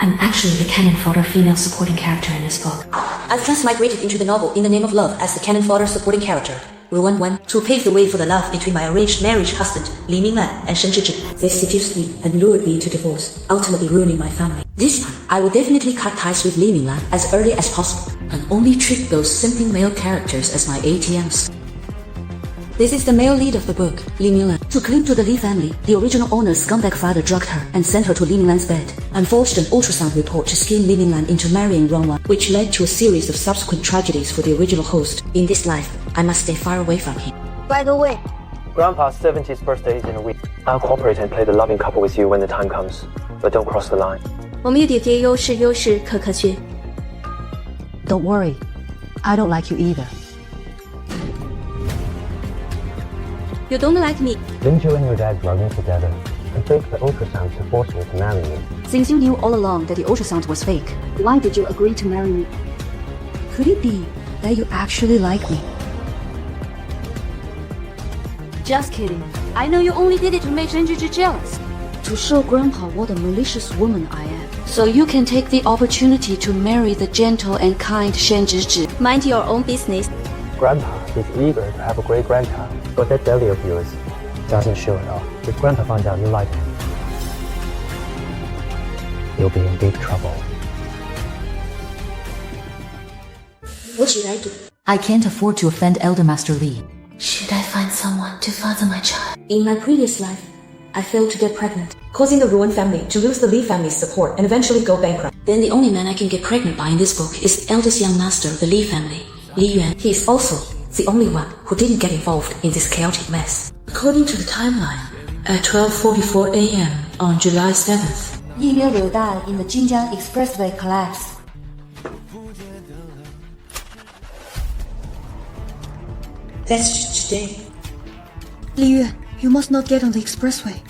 I'm actually the canon fodder female supporting character in this book. I've transmigrated into the novel In the Name of Love as the canon fodder supporting character, Ruan Wan, to pave the way for the love between my arranged marriage husband, Li Minglan, and Shen Zhizhi. They seduced me and lured me to divorce, ultimately ruining my family. This time, I will definitely cut ties with Li Minglan as early as possible, and only treat those simping male characters as my ATMs. This is the male lead of the book, Li Minglan. To cling to the Li family, the original owner's scumbag father drugged her and sent her to Li Minglan's bed, and forged an ultrasound report to scheme Li Minglan into marrying Ruan Wan, which led to a series of subsequent tragedies for the original host. In this life, I must stay far away from him. By the way, Grandpa's 70th birthday is in a week. I'll cooperate and play the loving couple with you when the time comes, but don't cross the line. 我们有点优势，可缺。 Don't worry, I don't like you either. You don't like me. Didn't you and your dad drug me together and fake the ultrasound to force me to marry you? Since you knew all along that the ultrasound was fake, why did you agree to marry me? Could it be that you actually like me? Just kidding. I know you only did it to make Shen Zhizhi jealous. To show Grandpa what a malicious woman I am. So you can take the opportunity to marry the gentle and kind Shen Zhizhi. Mind your own business. Grandpa is eager to have a great grandchild, but that belly of yours doesn't show it off. If Grandpa finds out you like him, you'll be in big trouble. What should I do? I can't afford to offend Elder Master Li. Should I find someone to father my child? In my previous life, I failed to get pregnant, causing the Ruan family to lose the Li family's support and eventually go bankrupt. Then the only man I can get pregnant by in this book is the eldest young master of the Li family, Li Yuan. He is also the only one who didn't get involved in this chaotic mess. According to the timeline, at 12:44 a.m. on July 7th, 一边榴弹 in the Jinjiang Expressway collapse. That's just today. Li Yuan, you must not get on the expressway.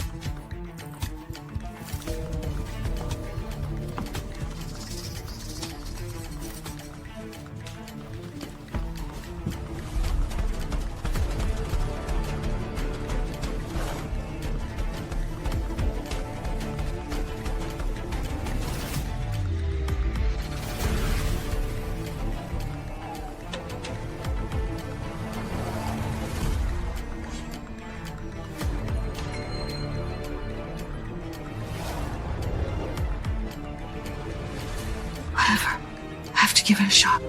whatever. I have to give it a shot.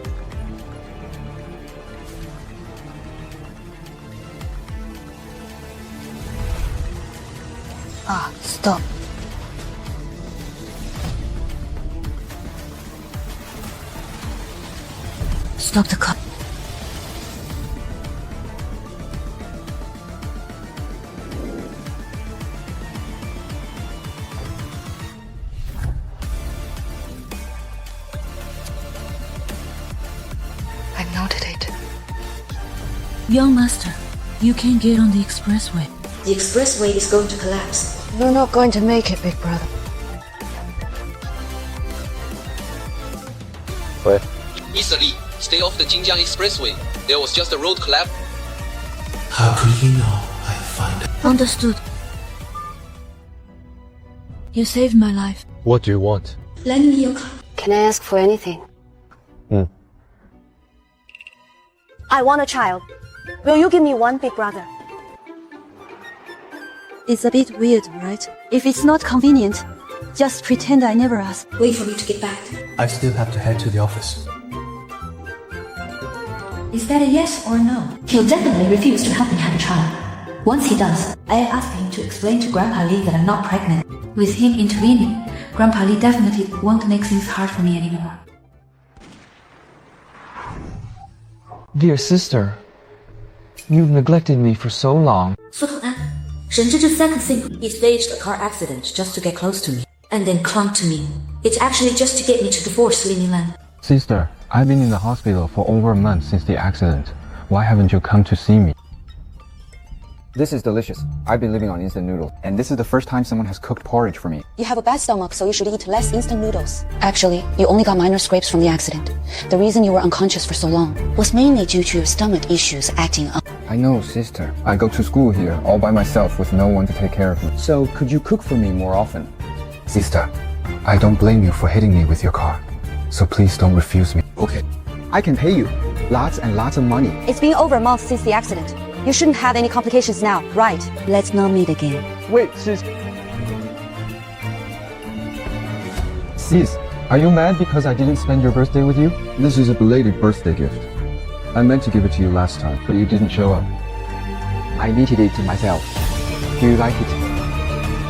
Stop. Stop the car. I noted it. Young master, you can't get on the expressway. The expressway is going to collapse. You're not going to make it, big brother. What? Mr. Li, stay off the Jinjiang Expressway. There was just a road collapse. How could he know I'd find it? Understood. You saved my life. What do you want? Lend me your car. Can I ask for anything? I want a child. Will you give me one, big brother? It's a bit weird, right? If it's not convenient, just pretend I never asked. Wait for me to get back. I still have to head to the office. Is that a yes or no? He'll definitely refuse to help me have a child. Once he does, I ask him to explain to Grandpa Li that I'm not pregnant. With him intervening, Grandpa Li definitely won't make things hard for me anymore. Dear sister, you've neglected me for so long. Shen Zhizhi's second thing, he staged a car accident just to get close to me, and then clung to me. It's actually just to get me to divorce Li Minglan. Sister, I've been in the hospital for over a month since the accident. Why haven't you come to see me? This is delicious. I've been living on instant noodles, and this is the first time someone has cooked porridge for me. You have a bad stomach, so you should eat less instant noodles. Actually, you only got minor scrapes from the accident. The reason you were unconscious for so long was mainly due to your stomach issues acting up. I know, sister. I go to school here all by myself with no one to take care of me. So could you cook for me more often? Sister, I don't blame you for hitting me with your car. So please don't refuse me. Okay. I can pay you. Lots and lots of money. It's been over a month since the accident. You shouldn't have any complications now, right? Let's not meet again. Wait, sis. Sis, are you mad because I didn't spend your birthday with you? This is a belated birthday gift. I meant to give it to you last time, but you didn't show up. I knitted it myself. Do you like it?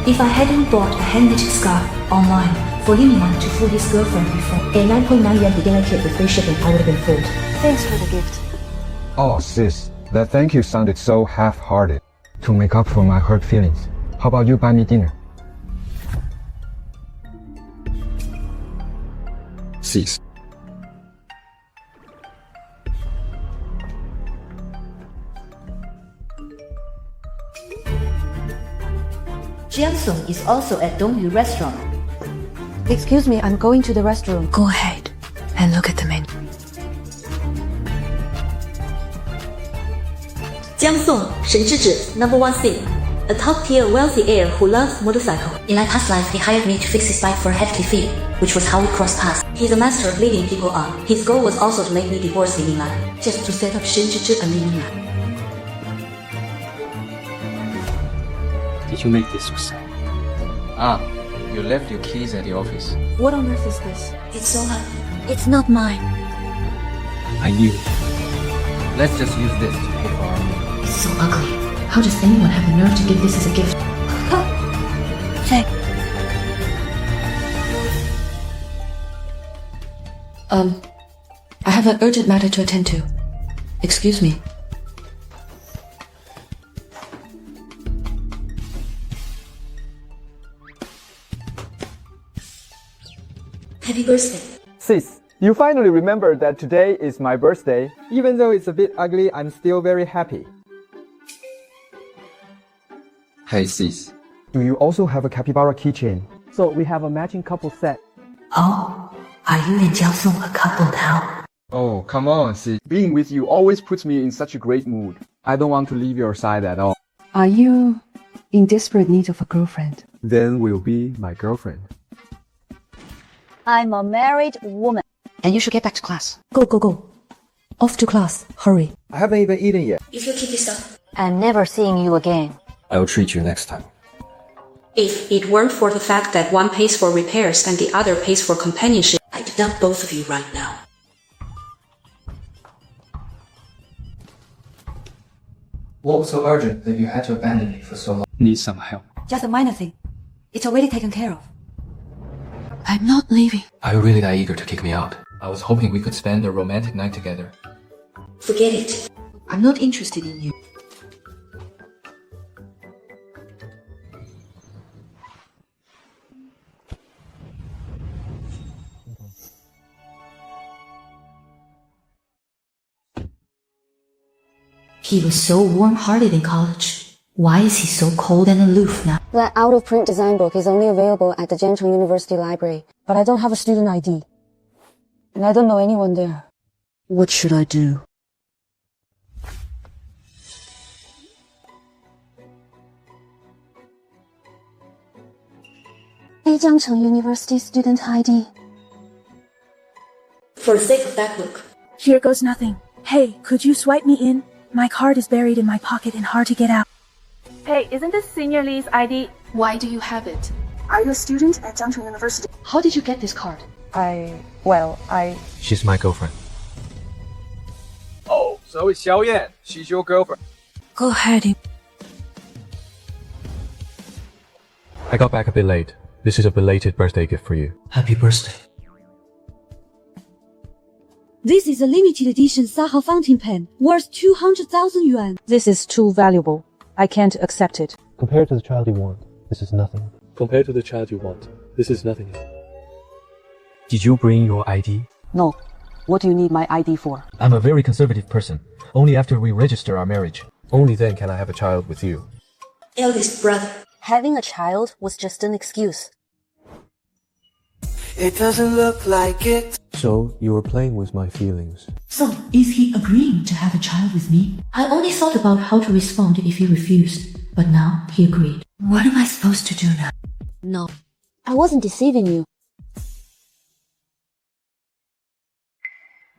If I hadn't bought a hand-knitted scarf online for Li Minglan to fool his girlfriend before, a 9.9 yuan beginner kit with free shipping, I would have been fooled. Thanks for the gift. Oh, sis, that thank you sounded so half-hearted. To make up for my hurt feelings, how about you buy me dinner? Sis. Jiansong is also at Dongyu restaurant. Excuse me, I'm going to the restroom. Go ahead and look at the menu. Jiansong, Shen Zhizhi, number 1 C. A top-tier wealthy heir who loves motorcycle. In my past life, he hired me to fix his bike for a hefty fee, which was how we crossed paths. He's a master of leading people on. His goal was also to make me divorce Li Minglan, just to set up Shen Zhizhi and Li Minglan. Did you make this so sad? Ah, you left your keys at the office. What on earth is this? It's so ugly. It's not mine. I knew it. Let's just use this to pay for our meal. It's so ugly. How does anyone have the nerve to give this as a gift? Thank. I have an urgent matter to attend to. Excuse me. Happy birthday. Sis, you finally remembered that today is my birthday. Even though it's a bit ugly, I'm still very happy. Hey sis. Do you also have a capybara keychain? So we have a matching couple set. Oh, are you and Jiansong a couple now? Oh, come on, sis. Being with you always puts me in such a great mood. I don't want to leave your side at all. Are you in desperate need of a girlfriend? Then will be my girlfriend. I'm a married woman. And you should get back to class. Go, go, go. Off to class. Hurry. I haven't even eaten yet. If you keep this up, I'm never seeing you again. I will treat you next time. if it weren't for the fact that one pays for repairs and the other pays for companionship, I'd dump both of you right now. What was so urgent that you had to abandon me for so long? Need some help. Just a minor thing. It's already taken care of. I'm not leaving. Are you really that eager to kick me out? I was hoping we could spend a romantic night together. Forget it. I'm not interested in you. He was so warm-hearted in college. Why is he so cold and aloof now? That out-of-print design book is only available at the Jiangcheng University Library, but I don't have a student ID. And I don't know anyone there. What should I do? Jiangcheng University student ID. For the sake of that book. Here goes nothing. Hey, could you swipe me in? My card is buried in my pocket and hard to get out. Hey, isn't this Senior Li's ID? Why do you have it? Are you a student at Jiangcheng University? How did you get this card? She's my girlfriend. Oh, so it's Xiao Yan. She's your girlfriend. Go ahead. I got back a bit late. This is a belated birthday gift for you. Happy birthday. This is a limited edition Saha fountain pen, worth 200,000 yuan. This is too valuable. I can't accept it. Compared to the child you want, this is nothing. Compared to the child you want, this is nothing. Did you bring your ID? No. What do you need my ID for? I'm a very conservative person. Only after we register our marriage. Only then can I have a child with you. Eldest brother. Having a child was just an excuse. It doesn't look like it. So, you were playing with my feelings. So, is he agreeing to have a child with me? I only thought about how to respond if he refused, but now he agreed. What am I supposed to do now? No. I wasn't deceiving you.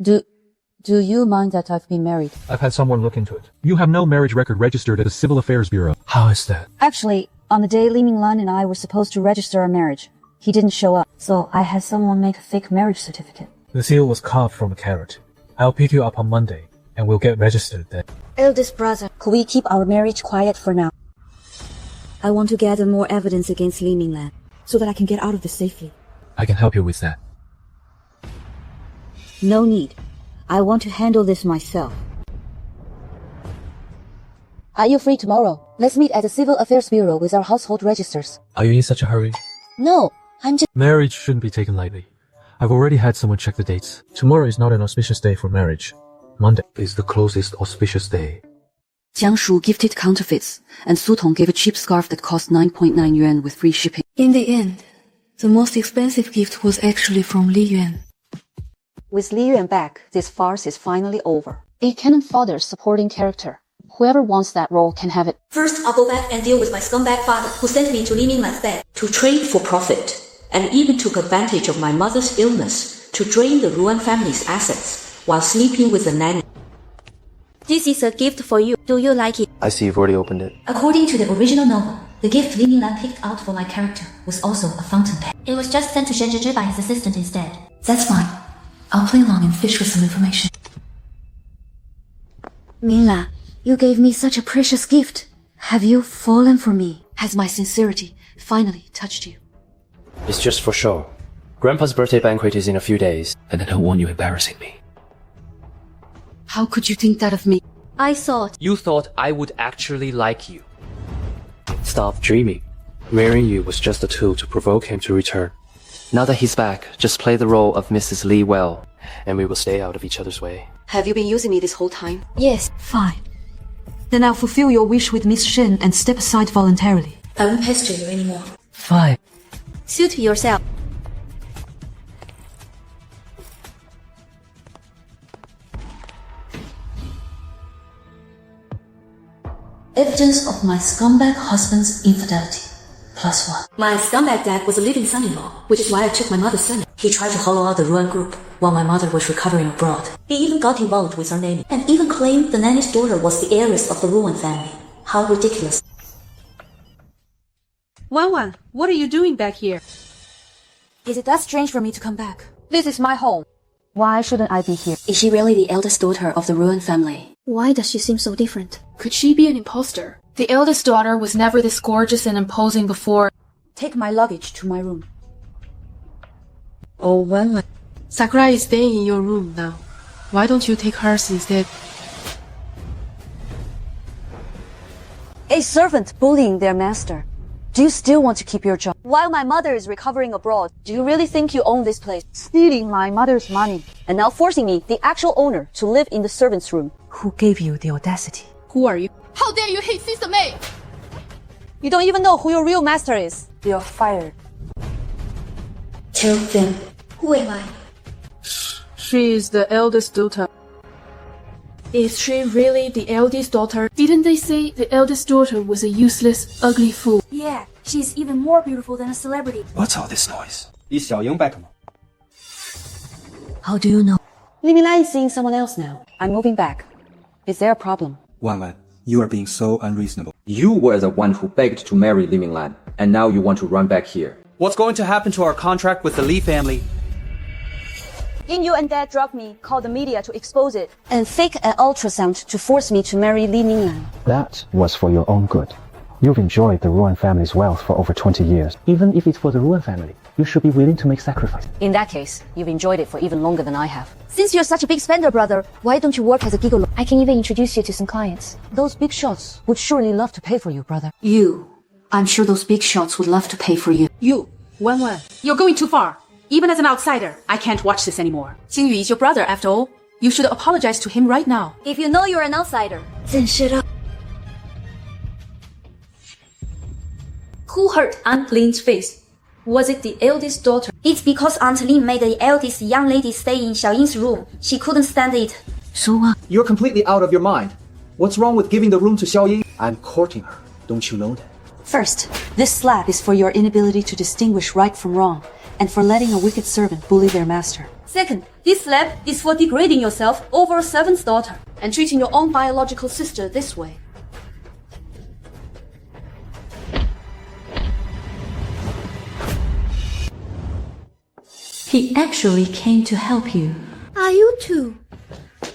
Do you mind that I've been married? I've had someone look into it. You have no marriage record registered at the Civil Affairs Bureau. How is that? Actually, on the day Li Minglan and I were supposed to register our marriage, he didn't show up, so I had someone make a fake marriage certificate. The seal was carved from a carrot. I'll pick you up on Monday, and we'll get registered then. Eldest brother, could we keep our marriage quiet for now? I want to gather more evidence against Li Minglan, so that I can get out of this safely. I can help you with that. No need. I want to handle this myself. Are you free tomorrow? Let's meet at the Civil Affairs Bureau with our household registers. Are you in such a hurry? No, I'm just— Marriage shouldn't be taken lightly. I've already had someone check the dates. Tomorrow is not an auspicious day for marriage. Monday is the closest auspicious day. Jiang Shu gifted counterfeits, and Su Tong gave a cheap scarf that cost 9.9 yuan with free shipping. In the end, the most expensive gift was actually from Li Yuan. With Li Yuan back, this farce is finally over. a canon Fodder supporting character. Whoever wants that role can have it. First, I'll go back and deal with my scumbag father who sent me to Li Minglan's bed to trade for profit, and even took advantage of my mother's illness to drain the Ruan family's assets while sleeping with the nanny. This is a gift for you. Do you like it? I see you've already opened it. According to the original novel, the gift Li Minglan picked out for my character was also a fountain pen. It was just sent to Shen Zhizhi by his assistant instead. That's fine. I'll play along and fish for some information. Minglan, you gave me such a precious gift. Have you fallen for me? Has my sincerity finally touched you? It's just for show. Grandpa's birthday banquet is in a few days, and I don't want you embarrassing me. How could you think that of me? I thought You thought I would actually like you. Stop dreaming. Marrying you was just a tool to provoke him to return. Now that he's back, just play the role of Mrs. Li well, and we will stay out of each other's way. Have you been using me this whole time? yes. Fine. Then I'll fulfill your wish with Miss Shen and step aside voluntarily. I won't pester you anymore. Fine. Suit yourself. Evidence of my scumbag husband's infidelity. +1. My scumbag dad was a living son-in-law, which is why I took my mother's surname. He tried to hollow out the Ruan group while my mother was recovering abroad. He even got involved with her nanny, and even claimed the nanny's daughter was the heiress of the Ruan family. How ridiculous. Ruan Wan, what are you doing back here? Is it that strange for me to come back? This is my home. Why shouldn't I be here? Is she really the eldest daughter of the Ruan family? Why does she seem so different? Could she be an imposter? The eldest daughter was never this gorgeous and imposing before. Take my luggage to my room. Oh, Ruan Wan. Sakura is staying in your room now. Why don't you take hers instead? A servant bullying their master. Do you still want to keep your job? While my mother is recovering abroad, do you really think you own this place? Stealing my mother's money. And now forcing me, the actual owner, to live in the servant's room. Who gave you the audacity? Who are you? How dare you hate Sister May? You don't even know who your real master is. You're fired. Tell them, who am I? She is the eldest daughter. Is she really the eldest daughter? Didn't they say the eldest daughter was a useless, ugly fool? Yeah, she's even more beautiful than a celebrity. What's all this noise? How do you know? Li Minglan is seeing someone else now. I'm moving back. Is there a problem? Ruan Wan, you are being so unreasonable. You were the one who begged to marry Li Minglan, and now you want to run back here. What's going to happen to our contract with the Li family? Yin Yu and Dad drugged me, called the media to expose it, and fake an ultrasound to force me to marry Li Minglan. That was for your own good. You've enjoyed the Ruan family's wealth for over 20 years. Even if it's for the Ruan family, you should be willing to make sacrifices. In that case, you've enjoyed it for even longer than I have. Since you're such a big spender, brother, why don't you work as a gigolo? I can even introduce you to some clients. Those big shots would surely love to pay for you, brother. I'm sure those big shots would love to pay for you. You, Ruan Wan, you're going too far. Even as an outsider, I can't watch this anymore. Xingyu is your brother, after all. You should apologize to him right now. If you know you're an outsider, then shut up. Who hurt Aunt Lin's face? Was it the eldest daughter? It's because Aunt Lin made the eldest young lady stay in Xiaoying's room. She couldn't stand it. So what? You're completely out of your mind. What's wrong with giving the room to Xiaoying? I'm courting her. Don't you know that? First, this slap is for your inability to distinguish right from wrong, and for letting a wicked servant bully their master. Second, this slap is for degrading yourself over a servant's daughter and treating your own biological sister this way. He actually came to help you. Are you two?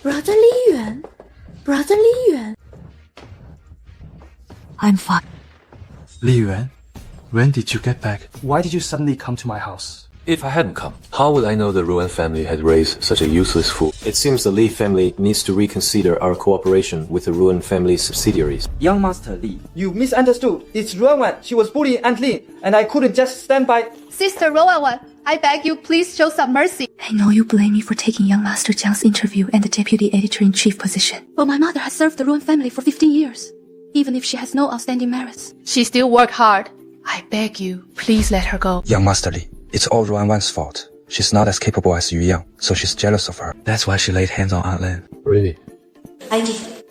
Brother Li Yuan? Brother Li Yuan? I'm fine. Li Yuan, when did you get back? Why did you suddenly come to my house? If I hadn't come, how would I know the Ruan family had raised such a useless fool? It seems the Li family needs to reconsider our cooperation with the Ruan family's subsidiaries. Young Master Li, you misunderstood. It's Ruan Wan. She was bullying Aunt Lin, and I couldn't just stand by. Sister Ruan Wan, I beg you, please show some mercy. I know you blame me for taking young Master Jiang's interview and the deputy editor-in-chief position. But my mother has served the Ruan family for 15 years. Even if she has no outstanding merits. She still worked hard. I beg you, please let her go. Young Master Li, it's all Ruan Wan's fault. She's not as capable as Yu Yang, so she's jealous of her. That's why she laid hands on Aunt Lin. Really? I did.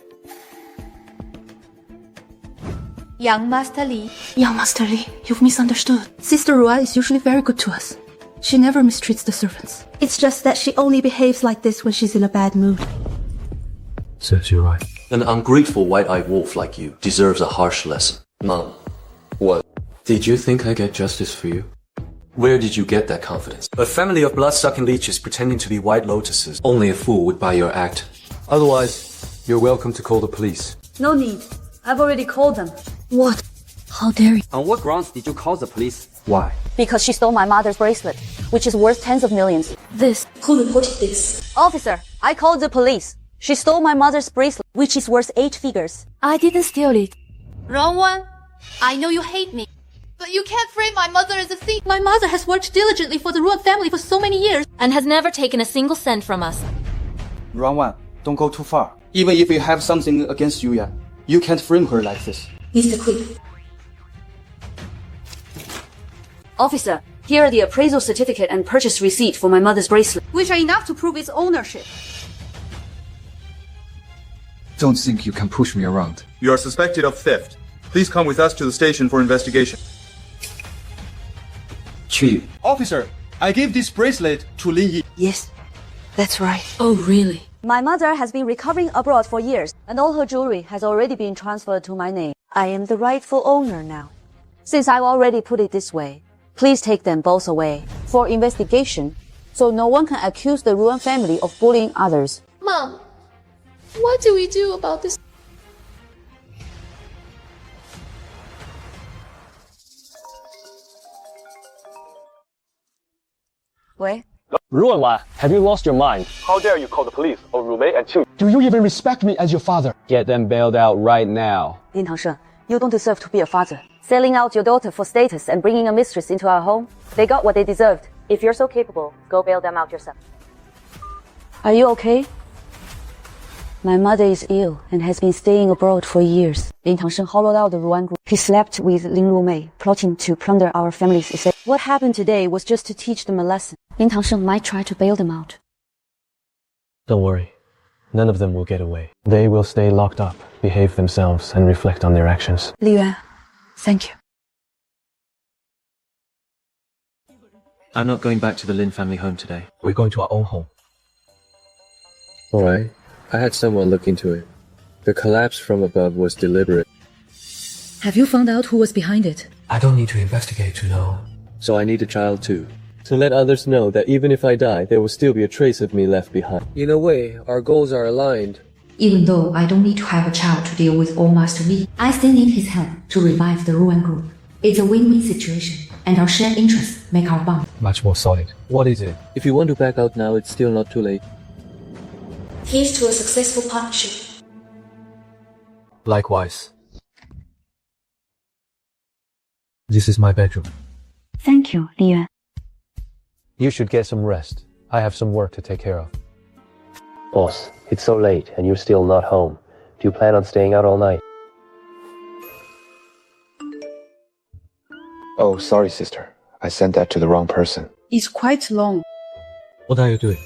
Young Master Li. Young Master Li, you've misunderstood. Sister Ruan is usually very good to us. She never mistreats the servants. It's just that she only behaves like this when she's in a bad mood. Serves you right. An ungrateful white-eyed wolf like you deserves a harsh lesson. Mom, what? Did you think I get justice for you? Where did you get that confidence? A family of blood-sucking leeches pretending to be white lotuses. Only a fool would buy your act. Otherwise, you're welcome to call the police. No need. I've already called them. What? How dare you? On what grounds did you call the police? Why? Because she stole my mother's bracelet, which is worth tens of millions. Who reported this? Officer, I called the police. She stole my mother's bracelet, which is worth 8 figures. I didn't steal it. Ruan Wan, I know you hate me, but you can't frame my mother as a thief. My mother has worked diligently for the Ruan family for so many years and has never taken a single cent from us. Ruan Wan, don't go too far. Even if you have something against Yu Yang, you can't frame her like this. Mr. Quick. Officer, here are the appraisal certificate and purchase receipt for my mother's bracelet, which are enough to prove its ownership. Don't think you can push me around. You are suspected of theft. Please come with us to the station for investigation. Chief. Officer, I gave this bracelet to Lin Yi. Yes, that's right. Oh, really? My mother has been recovering abroad for years, and all her jewelry has already been transferred to my name. I am the rightful owner now. Since I've already put it this way, please take them both away for investigation, so no one can accuse the Ruan family of bullying others. Mom, what do we do about this? Wait. Ruan Wan, have you lost your mind? How dare you call the police on Rumei and Qing? Do you even respect me as your father? Get them bailed out right now. Lin Tangshen, you don't deserve to be a father. Selling out your daughter for status and bringing a mistress into our home, they got what they deserved. If you're so capable, go bail them out yourself. Are you okay? My mother is ill and has been staying abroad for years. Lin Tangshen hollowed out the Ruan group. He slept with Lin Rumei, plotting to plunder our family's estate. What happened today was just to teach them a lesson. Lin Tangshen might try to bail them out. Don't worry. None of them will get away. They will stay locked up, behave themselves, and reflect on their actions. Li Yuan, thank you. I'm not going back to the Lin family home today. We're going to our own home. Alright. I had someone look into it. The collapse from above was deliberate. Have you found out who was behind it? I don't need to investigate to know. So I need a child too. To let others know that even if I die, there will still be a trace of me left behind. In a way, our goals are aligned. Even though I don't need to have a child to deal with old Master Li, I still need his help to revive the Ruan group. It's a win-win situation, and our shared interests make our bond much more solid. What is it? If you want to back out now, it's still not too late. Here's to a successful partnership. Likewise. This is my bedroom. Thank you, Li Yuan. You should get some rest. I have some work to take care of. Boss, it's so late and you're still not home. Do you plan on staying out all night? Oh, sorry, sister. I sent that to the wrong person. It's quite long. What are you doing?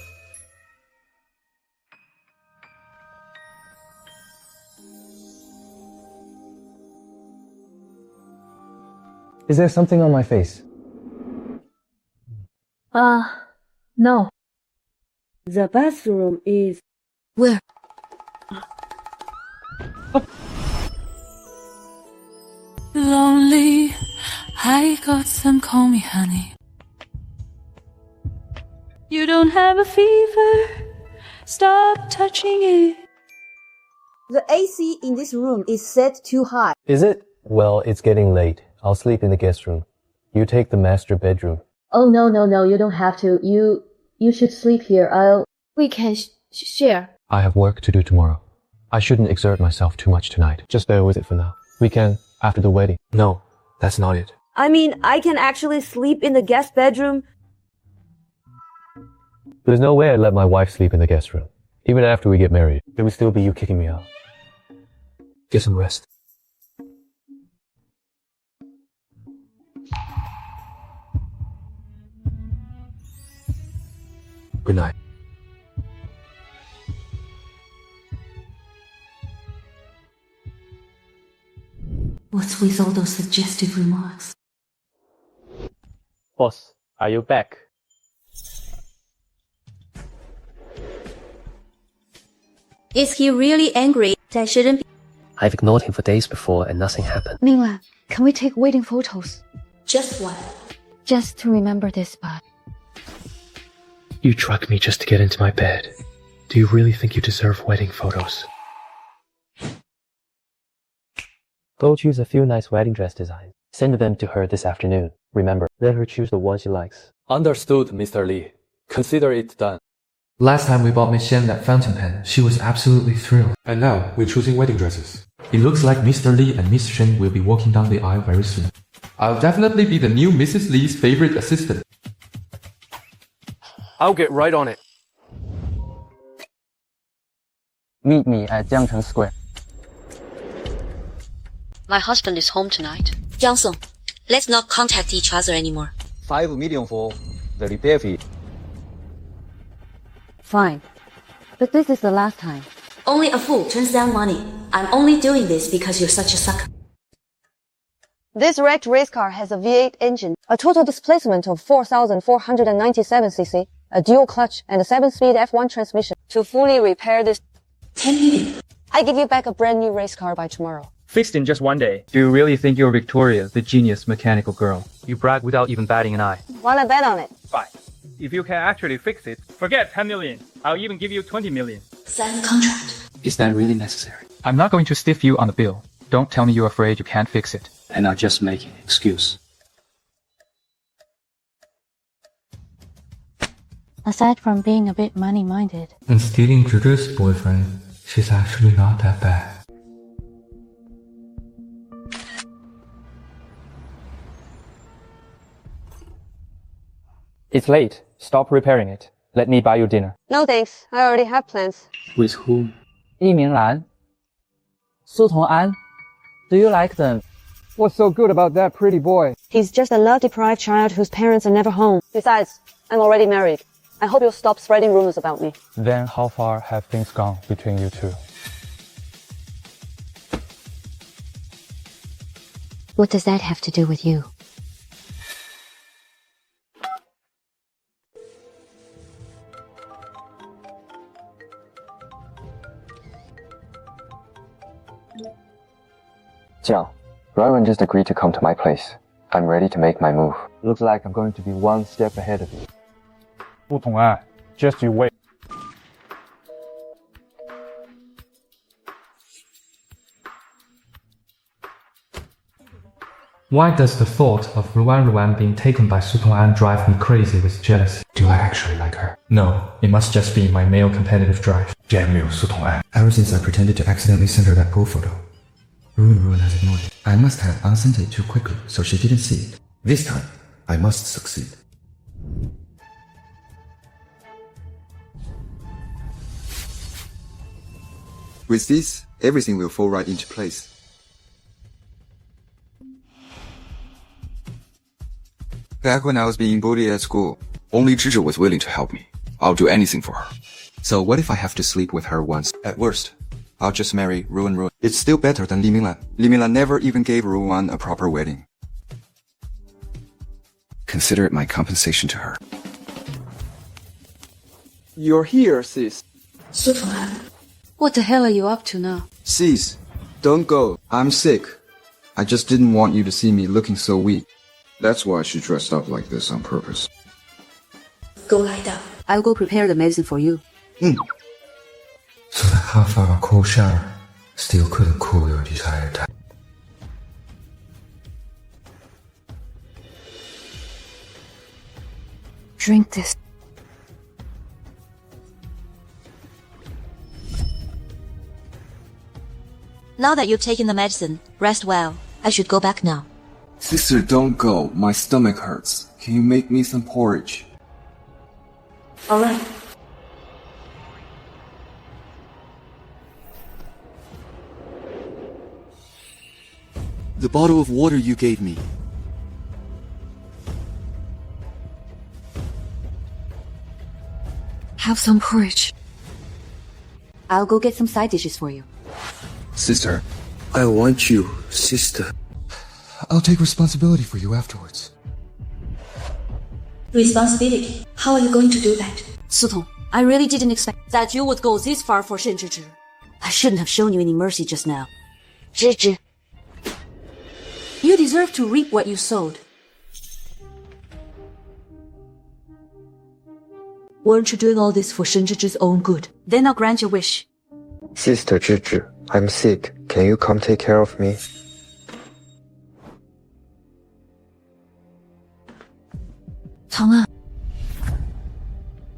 Is there something on my face? No. The bathroom is... Where? Lonely, I got some call me honey. You don't have a fever, stop touching it. The AC in this room is set too high. Is it? Well, it's getting late. I'll sleep in the guest room. You take the master bedroom. Oh, no, you don't have to. You should sleep here. We can share. I have work to do tomorrow. I shouldn't exert myself too much tonight. Just bear with it for now. We can after the wedding. No, that's not it. I mean, I can actually sleep in the guest bedroom. There's no way I'd let my wife sleep in the guest room. Even after we get married, there would still be you kicking me out. Get some rest. Good night. What's with all those suggestive remarks? Boss, are you back? Is he really angry? That shouldn't be. I've ignored him for days before and nothing happened. Minglan, can we take wedding photos? Just what? Just to remember this spot. You drug me just to get into my bed. Do you really think you deserve wedding photos? Go choose a few nice wedding dress designs. Send them to her this afternoon. Remember, let her choose the one she likes. Understood, Mr. Li. Consider it done. Last time we bought Miss Shen that fountain pen, she was absolutely thrilled. And now, we're choosing wedding dresses. It looks like Mr. Li and Miss Shen will be walking down the aisle very soon. I'll definitely be the new Mrs. Li's favorite assistant. I'll get right on it. Meet me at Jiangcheng Square. My husband is home tonight. Jiang Song, let's not contact each other anymore. 5 million for the repair fee. Fine. But this is the last time. Only a fool turns down money. I'm only doing this because you're such a sucker. This wrecked race car has a V8 engine, a total displacement of 4,497 cc, a dual clutch, and a 7-speed F1 transmission. To fully repair this... 10 million. I give you back a brand new race car by tomorrow. Fixed in just one day. Do you really think you're Victoria, the genius mechanical girl? You brag without even batting an eye. Wanna bet on it? Fine. If you can actually fix it, forget 10 million. I'll even give you 20 million. Sign the contract. Is that really necessary? I'm not going to stiff you on the bill. Don't tell me you're afraid you can't fix it. And I'll just make an excuse. Aside from being a bit money-minded. And stealing Zhizhi's boyfriend, she's actually not that bad. It's late. Stop repairing it. Let me buy you dinner. No thanks. I already have plans. With whom? Li Minglan. Su Tong'an. Do you like them? What's so good about that pretty boy? He's just a love-deprived child whose parents are never home. Besides, I'm already married. I hope you'll stop spreading rumors about me. Then how far have things gone between you two? What does that have to do with you? Jiang, Ruan Wan just agreed to come to my place. I'm ready to make my move. Looks like I'm going to be one step ahead of you. Su Tong'an, just you wait. Why does the thought of Ruan Wan being taken by Su Tong'an drive me crazy with jealousy? Do I actually like her? No, it must just be my male competitive drive. Damn you, Su Tong'an. Ever since I pretended to accidentally send her that pool photo, Ruan has ignored it. I must have unsent it too quickly, so she didn't see it. This time, I must succeed. With this, everything will fall right into place. Back when I was being bullied at school, only Zhizhi was willing to help me. I'll do anything for her. So what if I have to sleep with her once? At worst, I'll just marry Ruan. It's still better than Li Minglan. Li Minglan never even gave Ruan a proper wedding. Consider it my compensation to her. You're here, sis. What the hell are you up to now? Sis, don't go. I'm sick. I just didn't want you to see me looking so weak. That's why she dressed up like this on purpose. Go lie down. I'll go prepare the medicine for you. So the half hour cold shower still couldn't cool your desired time. Drink this. Now that you've taken the medicine, rest well. I should go back now. Sister, don't go. My stomach hurts. Can you make me some porridge? Alright. The bottle of water you gave me. Have some porridge. I'll go get some side dishes for you. Sister, I want you, sister. I'll take responsibility for you afterwards. Responsibility? How are you going to do that? Sutong, I really didn't expect that you would go this far for Shen Zhizhi. I shouldn't have shown you any mercy just now. Zhizhi. You deserve to reap what you sowed. Weren't you doing all this for Shen Zhizhi's own good? Then I'll grant your wish. Sister Zhizhi, I'm sick. Can you come take care of me? Tong'an.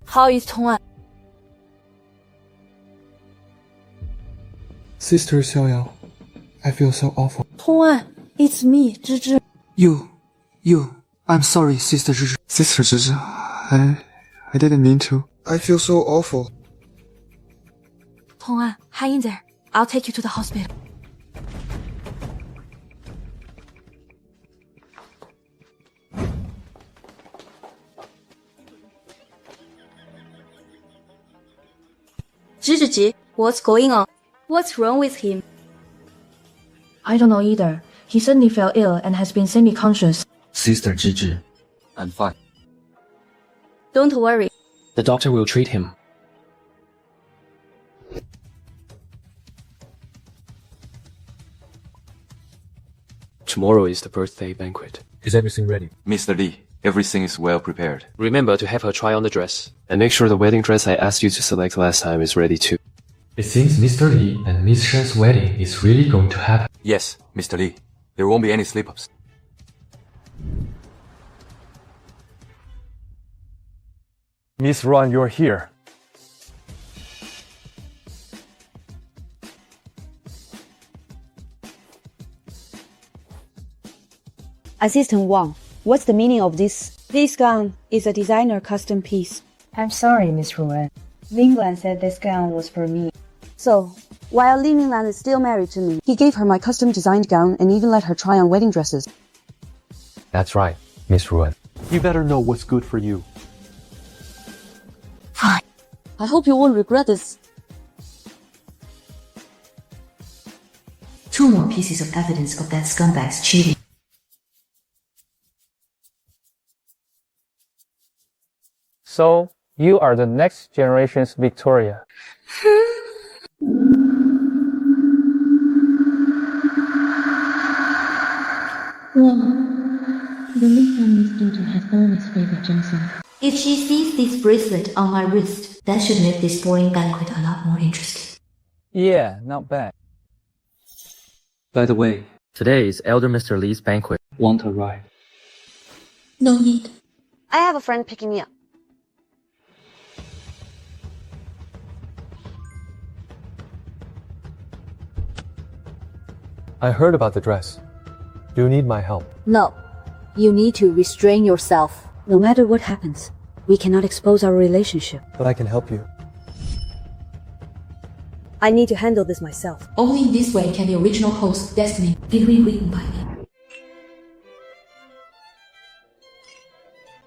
How is Tong'an? Sister Xiaoyao, I feel so awful. Tong'an, it's me, Zhizhi. I'm sorry, Sister Zhizhi. Sister Zhizhi, I didn't mean to. I feel so awful. Tong'an, hang in there. I'll take you to the hospital. Zhizhi, what's going on? What's wrong with him? I don't know either. He suddenly fell ill and has been semi-conscious. Sister Zhizhi, I'm fine. Don't worry. The doctor will treat him. Tomorrow is the birthday banquet. Is everything ready? Mr. Li, everything is well prepared. Remember to have her try on the dress. And make sure the wedding dress I asked you to select last time is ready too. It seems Mr. Li and Miss Shen's wedding is really going to happen. Yes, Mr. Li. There won't be any slip-ups. Miss Ruan, you're here. Assistant Wang, what's the meaning of this? This gown is a designer custom piece. I'm sorry, Miss Ruan. Minglan said this gown was for me. So, while Li Minglan is still married to me, he gave her my custom designed gown and even let her try on wedding dresses. That's right, Miss Ruan. You better know what's good for you. Fine. I hope you won't regret this. 2 more pieces of evidence of that scumbag's cheating. So, you are the next generation's Victoria. The Li family's daughter has always favored Johnson. If she sees this bracelet on my wrist, that should make this boring banquet a lot more interesting. Yeah, not bad. By the way, today is Elder Mr. Li's banquet. Want a ride? No need. I have a friend picking me up. I heard about the dress. Do you need my help? No. You need to restrain yourself. No matter what happens, we cannot expose our relationship. But I can help you. I need to handle this myself. Only in this way can the original host's destiny be rewritten by me.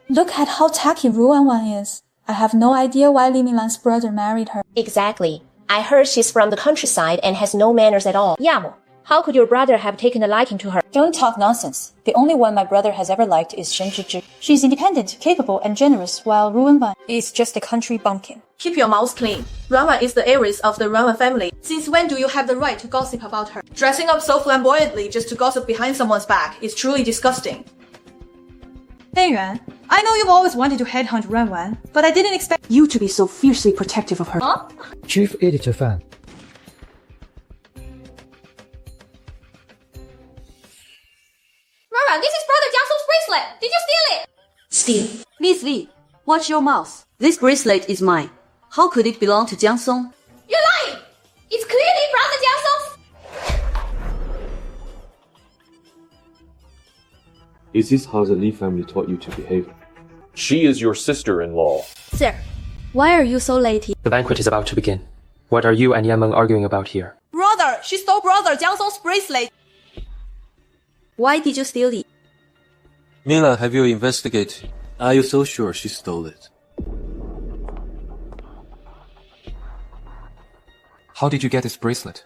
Look at how tacky Ruan Wan is. I have no idea why Li Minglan's brother married her. Exactly. I heard she's from the countryside and has no manners at all. 要么 How could your brother have taken a liking to her? Don't talk nonsense. The only one my brother has ever liked is Shen Zhizhi. She's independent, capable, and generous, while Ruan Wan is just a country bumpkin. Keep your mouth clean. Ruan Wan is the heiress of the Ruan Wan family. Since when do you have the right to gossip about her? Dressing up so flamboyantly just to gossip behind someone's back is truly disgusting. Li Yuan, I know you've always wanted to headhunt Ruan Wan, but I didn't expect you to be so fiercely protective of her. Huh? Chief Editor Fan. Ruan, this is brother Jiangsong's bracelet. Did you steal it? Steal. Miss Li, watch your mouth. This bracelet is mine. How could it belong to Jiangsong? You're lying. It's clearly brother Jiangsong's. Is this how the Li family taught you to behave? She is your sister-in-law. Sir, why are you so late? The banquet is about to begin. What are you and Yanmeng arguing about here? Brother, she stole brother Jiangsong's bracelet. Why did you steal it? Minglan, have you investigated? Are you so sure she stole it? How did you get this bracelet?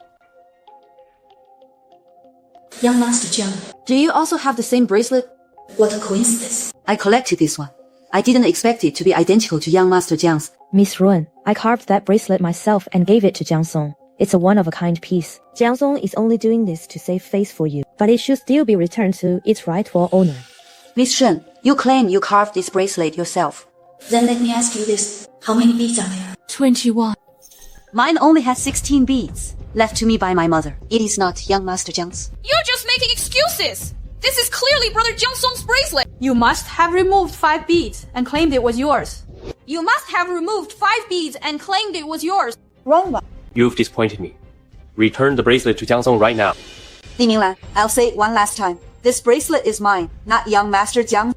Young Master Jiang, do you also have the same bracelet? What a coincidence. I collected this one. I didn't expect it to be identical to Young Master Jiang's. Miss Ruan, I carved that bracelet myself and gave it to Jiangsong. It's a one-of-a-kind piece. Jiangsong is only doing this to save face for you, but it should still be returned to its rightful owner. Miss Shen, you claim you carved this bracelet yourself. Then let me ask you this. How many beads are there? 21. Mine only has 16 beads, left to me by my mother. It is not Young Master Jiang's. You're just making excuses. This is clearly brother Jiangsong's bracelet. You must have removed 5 beads and claimed it was yours. You must have removed 5 beads and claimed it was yours. Ruan Wan. You've disappointed me. Return the bracelet to Jiangsong right now. Li Minglan, I'll say it one last time. This bracelet is mine, not Young Master Jiang.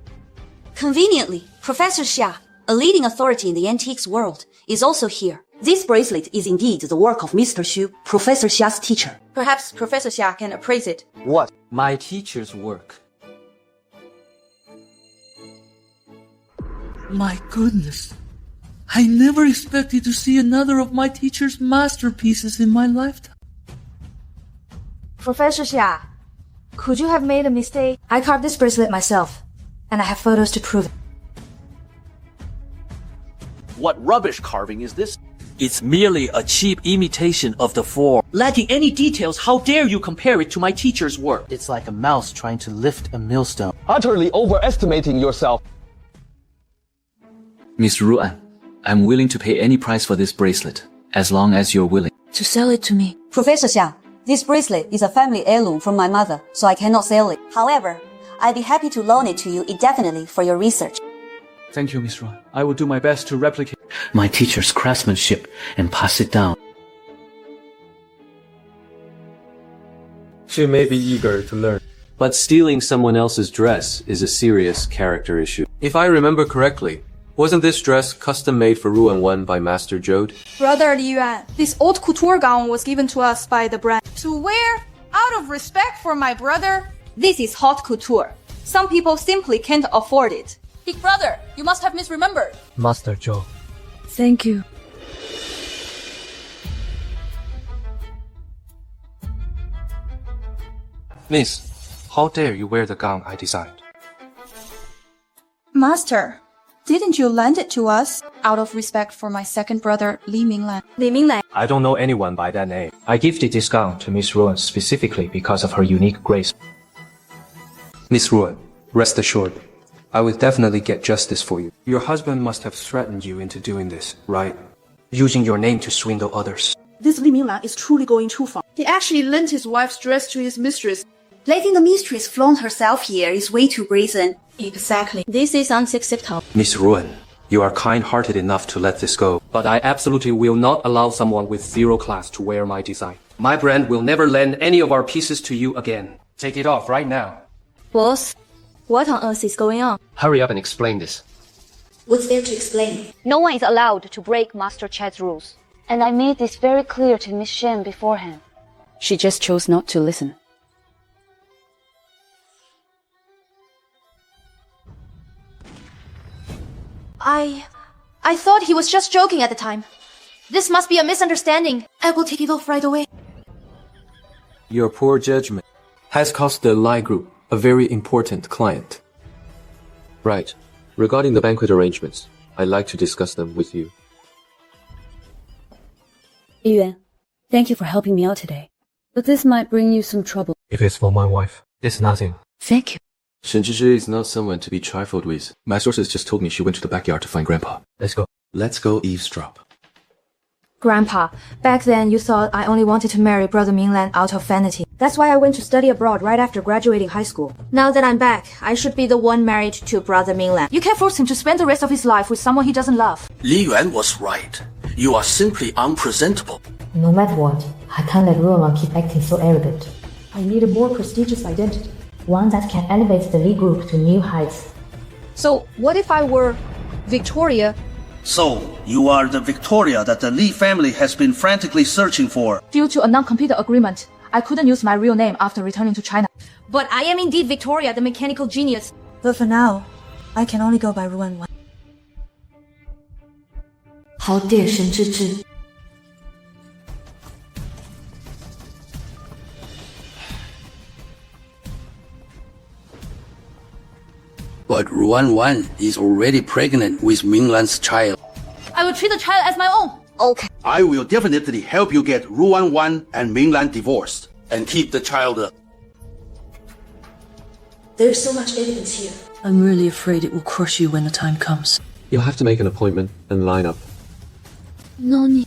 Conveniently, Professor Xia, a leading authority in the antiques world, is also here. This bracelet is indeed the work of Mr. Xu, Professor Xia's teacher. Perhaps Professor Xia can appraise it. What? My teacher's work. My goodness. I never expected to see another of my teacher's masterpieces in my lifetime. Professor Xia, could you have made a mistake? I carved this bracelet myself, and I have photos to prove it. What rubbish carving is this? It's merely a cheap imitation of the form. Lacking any details, how dare you compare it to my teacher's work? It's like a mouse trying to lift a millstone. Utterly overestimating yourself. Miss Ruan, I'm willing to pay any price for this bracelet, as long as you're willing to sell it to me. Professor Xia, this bracelet is a family heirloom from my mother, so I cannot sell it. However, I'd be happy to loan it to you indefinitely for your research. Thank you, Miss Ruan. I will do my best to replicate my teacher's craftsmanship and pass it down. She may be eager to learn, but stealing someone else's dress is a serious character issue. If I remember correctly, wasn't this dress custom made for Ruan Wan by Master Jode? Brother Li Yuan, this haute couture gown was given to us by the brand. To wear out of respect for my brother? This is haute couture. Some people simply can't afford it. Big brother, you must have misremembered. Master Zhou. Thank you. Miss, how dare you wear the gown I designed? Master, didn't you lend it to us out of respect for my second brother, Li Minglan? Li Minglan. I don't know anyone by that name. I gifted this gown to Miss Ruan specifically because of her unique grace. Miss Ruan, rest assured, I will definitely get justice for you. Your husband must have threatened you into doing this, right? Using your name to swindle others. This Li Minglan is truly going too far. He actually lent his wife's dress to his mistress. Letting the mistress flaunt herself here is way too brazen. Exactly. This is unacceptable. Miss Ruan, you are kind-hearted enough to let this go, but I absolutely will not allow someone with zero class to wear my design. My brand will never lend any of our pieces to you again. Take it off right now. Boss, what on earth is going on? Hurry up and explain this. What's there to explain? No one is allowed to break Master Chad's rules. And I made this very clear to Miss Shen beforehand. She just chose not to listen. I thought he was just joking at the time. This must be a misunderstanding. I will take it off right away. Your poor judgment has cost the Li Group a very important client. Right. Regarding the banquet arrangements, I'd like to discuss them with you. Li Yuan, thank you for helping me out today. But this might bring you some trouble. If it's for my wife, it's nothing. Thank you. Shen Zhizhi is not someone to be trifled with. My sources just told me she went to the backyard to find Grandpa. Let's go. Let's go eavesdrop. Grandpa, back then you thought I only wanted to marry Brother Minglan out of vanity. That's why I went to study abroad right after graduating high school. Now that I'm back, I should be the one married to Brother Minglan. You can't force him to spend the rest of his life with someone he doesn't love. Li Yuan was right. You are simply unpresentable. No matter what, I can't let Ruan Wan keep acting so arrogant. I need a more prestigious identity. One that can elevate the Li Group to new heights. So, what if I were Victoria? So, you are the Victoria that the Li family has been frantically searching for. Due to a non-compete agreement, I couldn't use my real name after returning to China. But I am indeed Victoria, the mechanical genius. But for now, I can only go by Ruan Wan. How dare Shen Zhizhi? But Ruan Wan is already pregnant with Minglan's child. I will treat the child as my own. Okay. I will definitely help you get Ruan Wan and Minglan divorced. And keep the child up. There's so much evidence here. I'm really afraid it will crush you when the time comes. You'll have to make an appointment and line up. No need.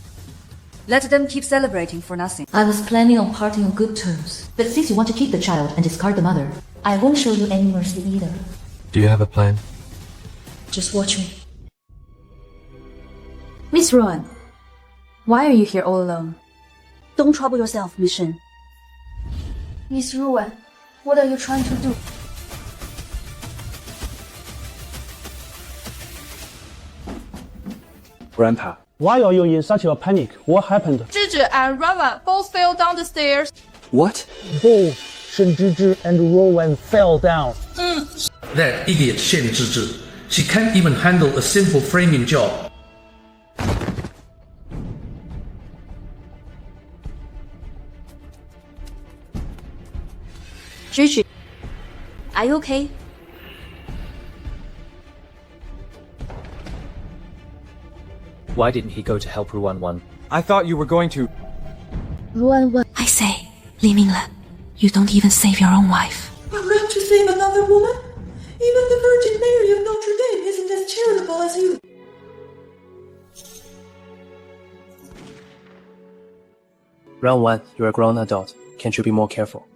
Let them keep celebrating for nothing. I was planning on parting on good terms. But since you want to keep the child and discard the mother, I won't show you any mercy either. Do you have a plan? Just watch me. Miss Ruan, why are you here all alone? Don't trouble yourself, Miss Shen. Miss Ruan, what are you trying to do? Grandpa, why are you in such a panic? What happened? Zhizhi and Ruan Wan both fell down the stairs. What? Both Shen Zhizhi and Ruan Wan fell down. That idiot Shen Zhizhi. She can't even handle a simple framing job. Zhizhi, are you okay? Why didn't he go to help Ruan Wan? I thought you were going to. Ruan Wan. I say, Li Minglan, you don't even save your own wife. You ran to save another woman? Even the Virgin Mary of Notre Dame isn't as charitable as you. Ruan Wan, you're a grown adult. Can't you be more careful?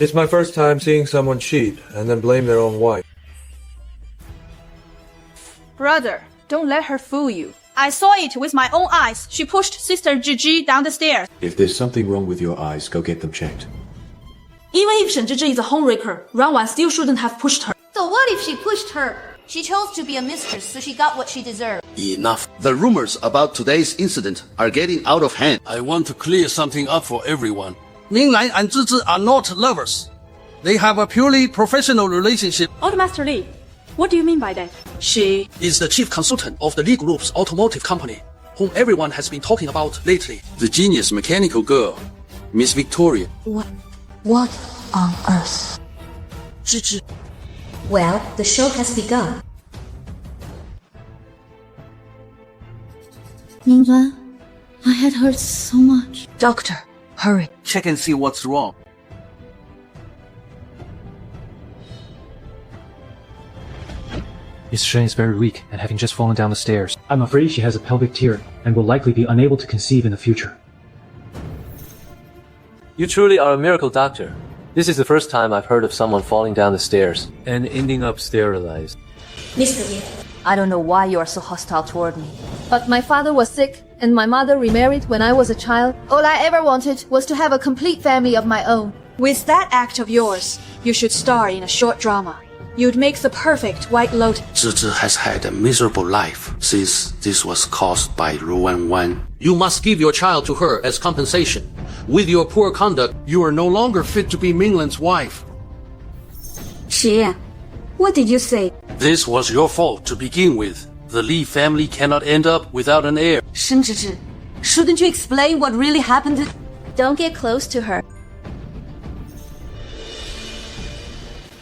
It's my first time seeing someone cheat and then blame their own wife. Brother, don't let her fool you. I saw it with my own eyes. She pushed Sister Zhizhi down the stairs. If there's something wrong with your eyes, go get them checked. Even if Shen Zhizhi is a homewrecker, Ruan Wan still shouldn't have pushed her. So what if she pushed her? She chose to be a mistress, so she got what she deserved. Enough. The rumors about today's incident are getting out of hand. I want to clear something up for everyone. Minglan and Zhizhi are not lovers. They have a purely professional relationship. Old Master Li, what do you mean by that? She is the chief consultant of the Li Group's automotive company, whom everyone has been talking about lately. The genius mechanical girl, Miss Victoria. What on earth? Zhizhi. Well, the show has begun. Minglan, my head hurts so much. Doctor, hurry. Check and see what's wrong. Miss Shen is very weak and having just fallen down the stairs. I'm afraid she has a pelvic tear and will likely be unable to conceive in the future. You truly are a miracle doctor. This is the first time I've heard of someone falling down the stairs and ending up sterilized. Mr. Li, I don't know why you are so hostile toward me. But my father was sick, and my mother remarried when I was a child. All I ever wanted was to have a complete family of my own. With that act of yours, you should star in a short drama. You'd make the perfect White Lotus. Zhizhi has had a miserable life since this was caused by Ruan Wan. You must give your child to her as compensation. With your poor conduct, you are no longer fit to be Minglan's wife. Xie, what did you say? This was your fault to begin with. The Li family cannot end up without an heir. Shen Zhizhi, shouldn't you explain what really happened? Don't get close to her.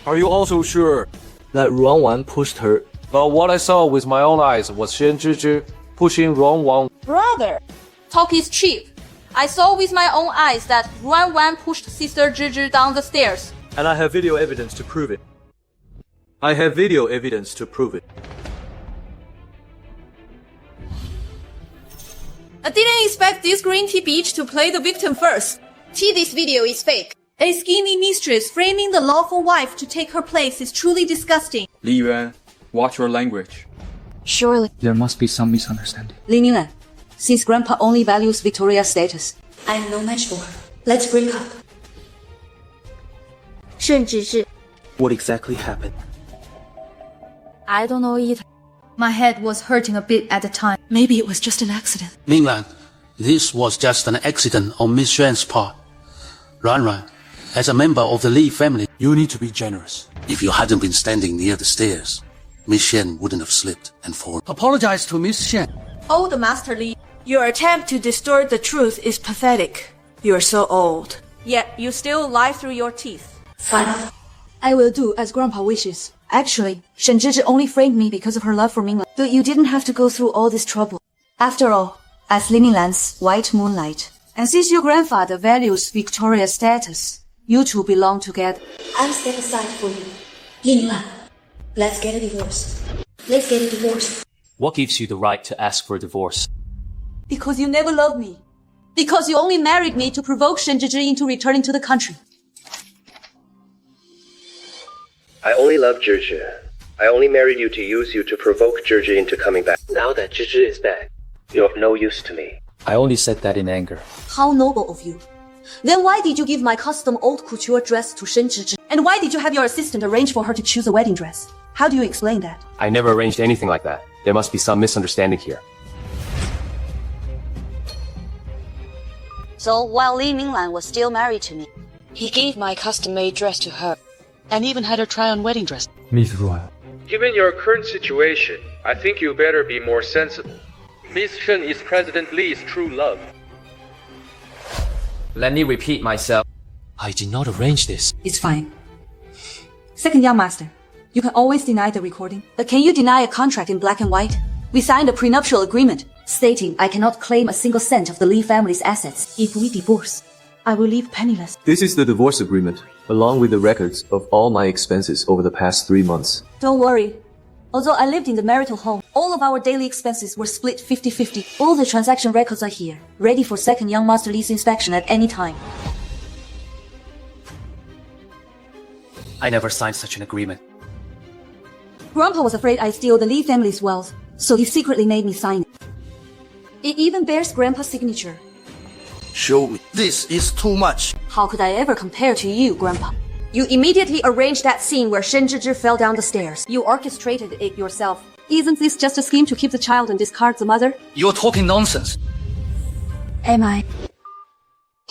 Are you also sure that Ruan Wan pushed her? Well, what I saw with my own eyes was Shen Zhizhi pushing Ruan Wan. Brother, talk is cheap. I saw with my own eyes that Ruan Wan pushed Sister Zhizhi down the stairs. And I have video evidence to prove it. I didn't expect this green tea bitch to play the victim first. This video is fake. A scheming mistress framing the lawful wife to take her place is truly disgusting. Li Yuan, watch your language. Surely. There must be some misunderstanding. Li Minglan, since Grandpa only values Victoria's status, I'm no match for her. Let's break up. Shen Zhizhi. What exactly happened? I don't know either. My head was hurting a bit at the time. Maybe it was just an accident. Minglan, this was just an accident on Miss Shen's part. Ruan Wan, as a member of the Li family, You need to be generous. if you hadn't been standing near the stairs, Miss Shen wouldn't have slipped and fallen. Apologize to Miss Shen. Old Master Li, your attempt to distort the truth is pathetic. You are so old. Yet you still lie through your teeth. Fine. I will do as Grandpa wishes. Actually, Shen Zhizhi only framed me because of her love for Minglan. But you didn't have to go through all this trouble. After all, as Li Minglan's white moonlight, and since your grandfather values Victoria's status, you two belong together. I'll step aside for you. Li Minglan, let's get a divorce. Let's get a divorce. What gives you the right to ask for a divorce? Because you never loved me. Because you only married me to provoke Shen Zhizhi into returning to the country. I only love Zhizhi. I only married you to use you to provoke Zhizhi into coming back. Now that Zhizhi is back, you're of no use to me. I only said that in anger. How noble of you. Then why did you give my custom haute couture dress to Shen Zhizhi? And why did you have your assistant arrange for her to choose a wedding dress? How do you explain that? I never arranged anything like that. There must be some misunderstanding here. So while Li Minglan was still married to me, he gave my custom-made dress to her, and even had her try on wedding dress. Miss Ruan. Given your current situation, I think you better be more sensible. Miss Shen is President Li's true love. Let me repeat myself. I did not arrange this. It's fine. Second young master, you can always deny the recording. But can you deny a contract in black and white? We signed a prenuptial agreement stating I cannot claim a single cent of the Li family's assets. If we divorce, I will leave penniless. This is the divorce agreement, along with the records of all my expenses over the past 3 months. Don't worry. Although I lived in the marital home, all of our daily expenses were split 50-50. All the transaction records are here, ready for second young master Li's inspection at any time. I never signed such an agreement. Grandpa was afraid I'd steal the Li family's wealth, so he secretly made me sign it. It even bears Grandpa's signature. Show me. This is too much. How could I ever compare to you, Grandpa? You immediately arranged that scene where Shen Zhizhi fell down the stairs. You orchestrated it yourself. Isn't this just a scheme to keep the child and discard the mother? You're talking nonsense. Am I?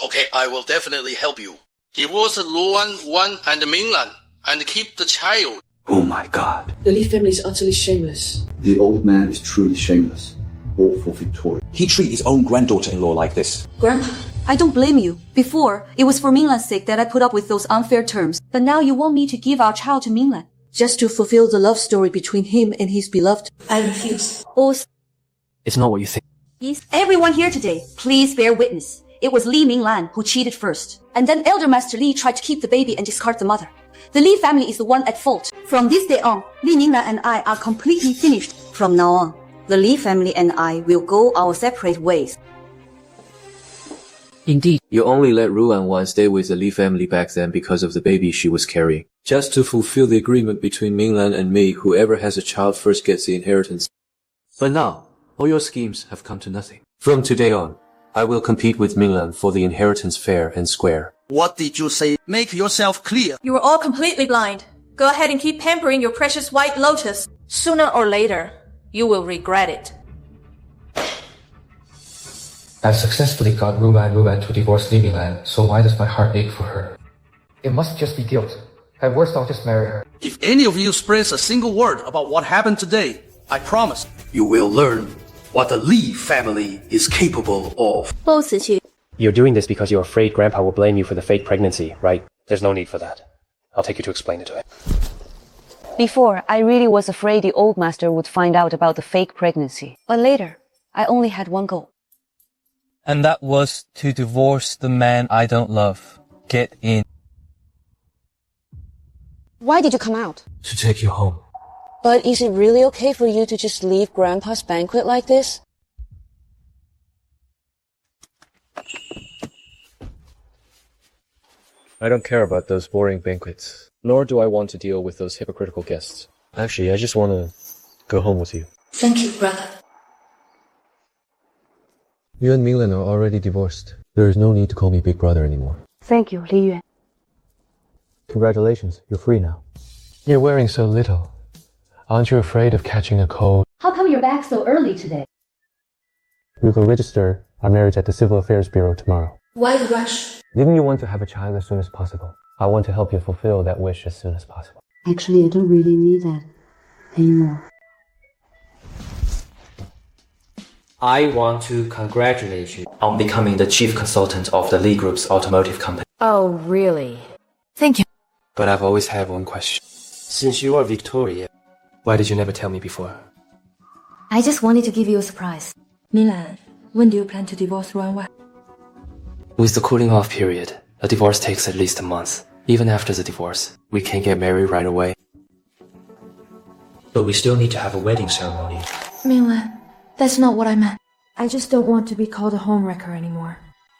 Okay, I will definitely help you. Divorce Ruan Wan and Minglan and keep the child. Oh my god. The Li family is utterly shameless. The old man is truly shameless. All for Victoria. He treated his own granddaughter-in-law like this. Grandpa, I don't blame you. Before, it was for Minglan's sake that I put up with those unfair terms. But now you want me to give our child to Minglan, just to fulfill the love story between him and his beloved. I refuse. It's not what you think. Yes, everyone here today, please bear witness. It was Li Minglan who cheated first. And then Elder Master Li tried to keep the baby and discard the mother. The Li family is the one at fault. From this day on, Li Minglan and I are completely finished. From now on, the Li family and I will go our separate ways. Indeed. You only let Ruan Wan stay with the Li family back then because of the baby she was carrying. Just to fulfill the agreement between Minglan and me, whoever has a child first gets the inheritance. But now, all your schemes have come to nothing. From today on, I will compete with Minglan for the inheritance fair and square. What did you say? Make yourself clear. You are all completely blind. Go ahead and keep pampering your precious white lotus. Sooner or later, you will regret it. I've successfully got Ruan to divorce Li Minglan, so why does my heart ache for her? It must just be guilt. At worst, I'll just marry her. If any of you spreads a single word about what happened today, I promise you will learn what the Li family is capable of. You're doing this because you're afraid Grandpa will blame you for the fake pregnancy, right? There's no need for that. I'll take you to explain it to him. Before, I really was afraid the old master would find out about the fake pregnancy. But later, I only had one goal. And that was to divorce the man I don't love. Get in. Why did you come out? To take you home. But is it really okay for you to just leave Grandpa's banquet like this? I don't care about those boring banquets, nor do I want to deal with those hypocritical guests. Actually, I just want to go home with you. Thank you, brother. You and Minglan are already divorced. There is no need to call me big brother anymore. Thank you, Li Yuan. Congratulations, you're free now. You're wearing so little. Aren't you afraid of catching a cold? How come you're back so early today? We will register our marriage at the Civil Affairs Bureau tomorrow. Why the rush? Didn't you want to have a child as soon as possible? I want to help you fulfill that wish as soon as possible. Actually, I don't really need that anymore. I want to congratulate you on becoming the chief consultant of the Li Group's automotive company. Oh, really? Thank you. But I've always had one question. Since you are Victoria, why did you never tell me before? I just wanted to give you a surprise. Minglan, when do you plan to divorce Ruan Wan? With the cooling off period, a divorce takes at least a month. Even after the divorce, we can't get married right away. But we still need to have a wedding ceremony. Minglan, that's not what I meant. I just don't want to be called a homewrecker anymore.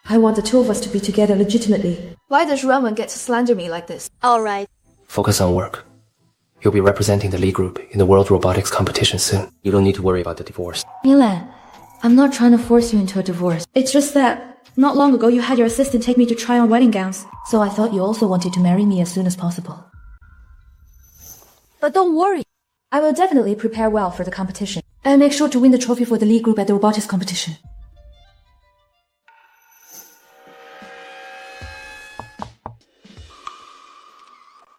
I want the two of us to be together legitimately. Why does Ruan Wan get to slander me like this? Alright. Focus on work. You'll be representing the Li Group in the World Robotics Competition soon. You don't need to worry about the divorce. Minglan, I'm not trying to force you into a divorce. It's just that not long ago you had your assistant take me to try on wedding gowns. So I thought you also wanted to marry me as soon as possible. But don't worry. I will definitely prepare well for the competition. I'll make sure to win the trophy for the Li Group at the robotics competition.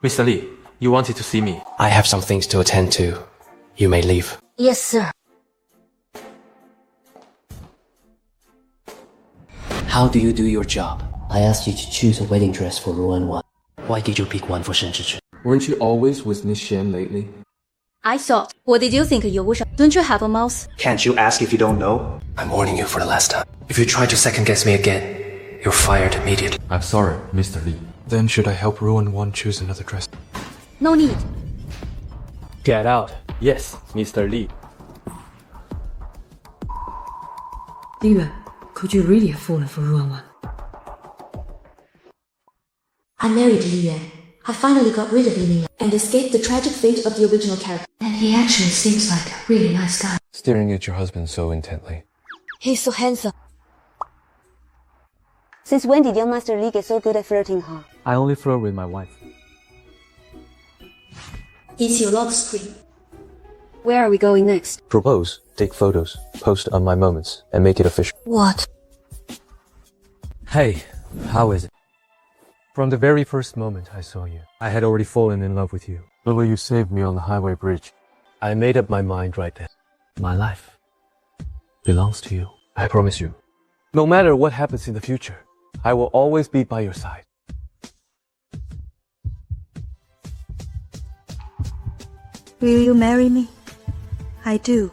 Mr. Li, you wanted to see me. I have some things to attend to. You may leave. Yes, sir. How do you do your job? I asked you to choose a wedding dress for Ruan Wan. Why did you pick one for Shen Zhizhi? Weren't you always with Miss Shen lately? I thought. What did you think, Yu? Don't you have a mouse? Can't you ask if you don't know? I'm warning you for the last time. If you try to second guess me again, you're fired immediately. I'm sorry, Mr. Li. Then should I help Ruan Wan choose another dress? No need. Get out. Yes, Mr. Li. Li Yuan, could you really have fallen for Ruan Wan? I married Li Yuan. I finally got rid of Li Minglan and escaped the tragic fate of the original character. And he actually seems like a really nice guy. Staring at your husband so intently. He's so handsome. Since when did young Master Li get so good at flirting, huh? I only flirt with my wife. It's your love screen. Where are we going next? Propose, take photos, post on my moments, and make it official. What? Hey, how is it? From the very first moment I saw you, I had already fallen in love with you. The way you saved me on the highway bridge. I made up my mind right then. My life belongs to you. I promise you. No matter what happens in the future, I will always be by your side. Will you marry me? I do.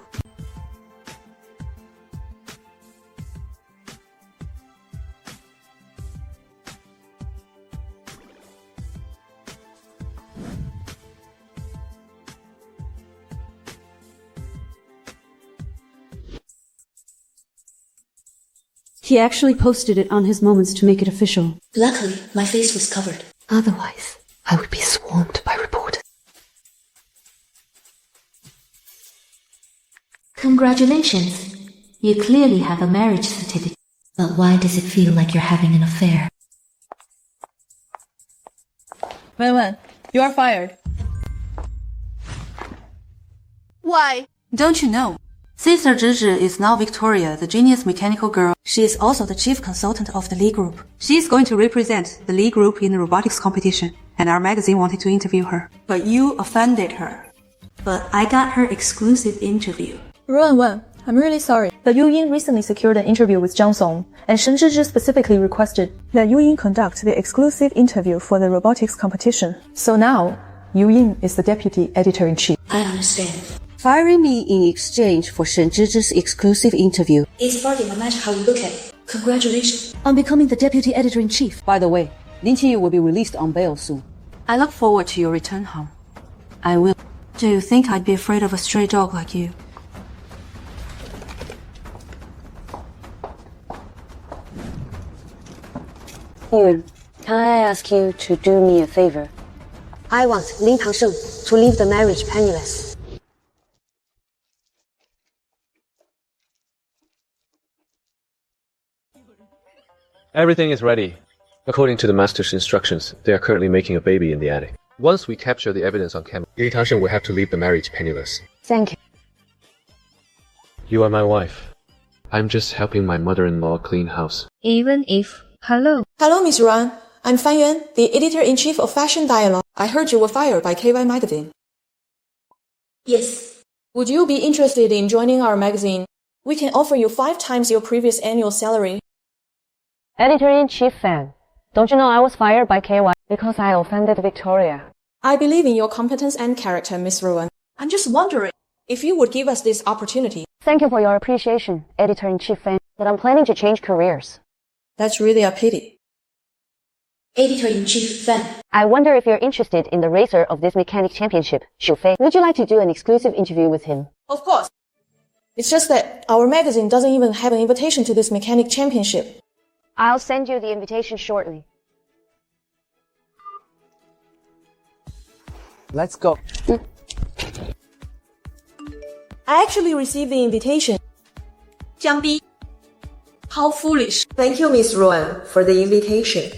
He actually posted it on his moments to make it official. Luckily, my face was covered. Otherwise, I would be swarmed by reporters. Congratulations. You clearly have a marriage certificate. But why does it feel like you're having an affair? Wan, you are fired. Why? Don't you know? Sister Zhizhi is now Victoria, the genius mechanical girl. She is also the chief consultant of the Li Group. She is going to represent the Li Group in the robotics competition, and our magazine wanted to interview her. But you offended her. But I got her exclusive interview. Ruan Wan, I'm really sorry. The Yuan recently secured an interview with Zhang Song, and Shen Zhizhi specifically requested that Yuan conduct the exclusive interview for the robotics competition. So now, Yuan is the deputy editor-in-chief. I understand. Firing me in exchange for Shen Zhizhi's exclusive interview. It's hardly no matter how you look at it. Congratulations on becoming the deputy editor-in-chief. By the way, Lin Qiyu will be released on bail soon. I look forward to your return home. I will. Do you think I'd be afraid of a stray dog like you? Yuan, can I ask you to do me a favor? I want Lin Tangsheng to leave the marriage penniless. Everything is ready. According to the master's instructions, they are currently making a baby in the attic. Once we capture the evidence on camera, Li Tangsheng will have to leave the marriage penniless. Thank you. You are my wife. I'm just helping my mother-in-law clean house. Even if... Hello. Hello, Miss Ruan. I'm Fan Yuan, the editor-in-chief of Fashion Dialogue. I heard you were fired by KY Magazine. Yes. Would you be interested in joining our magazine? We can offer you 5 times your previous annual salary. Editor-in-chief Fan, don't you know I was fired by KY because I offended Victoria? I believe in your competence and character, Miss Ruan. I'm just wondering if you would give us this opportunity. Thank you for your appreciation, Editor-in-chief Fan, but I'm planning to change careers. That's really a pity. Editor-in-chief Fan. I wonder if you're interested in the racer of this mechanic championship, Xu Fei. Would you like to do an exclusive interview with him? Of course. It's just that our magazine doesn't even have an invitation to this mechanic championship. I'll send you the invitation shortly. Let's go. I actually received the invitation. Jiang Bi. How foolish. Thank you, Miss Ruan, for the invitation.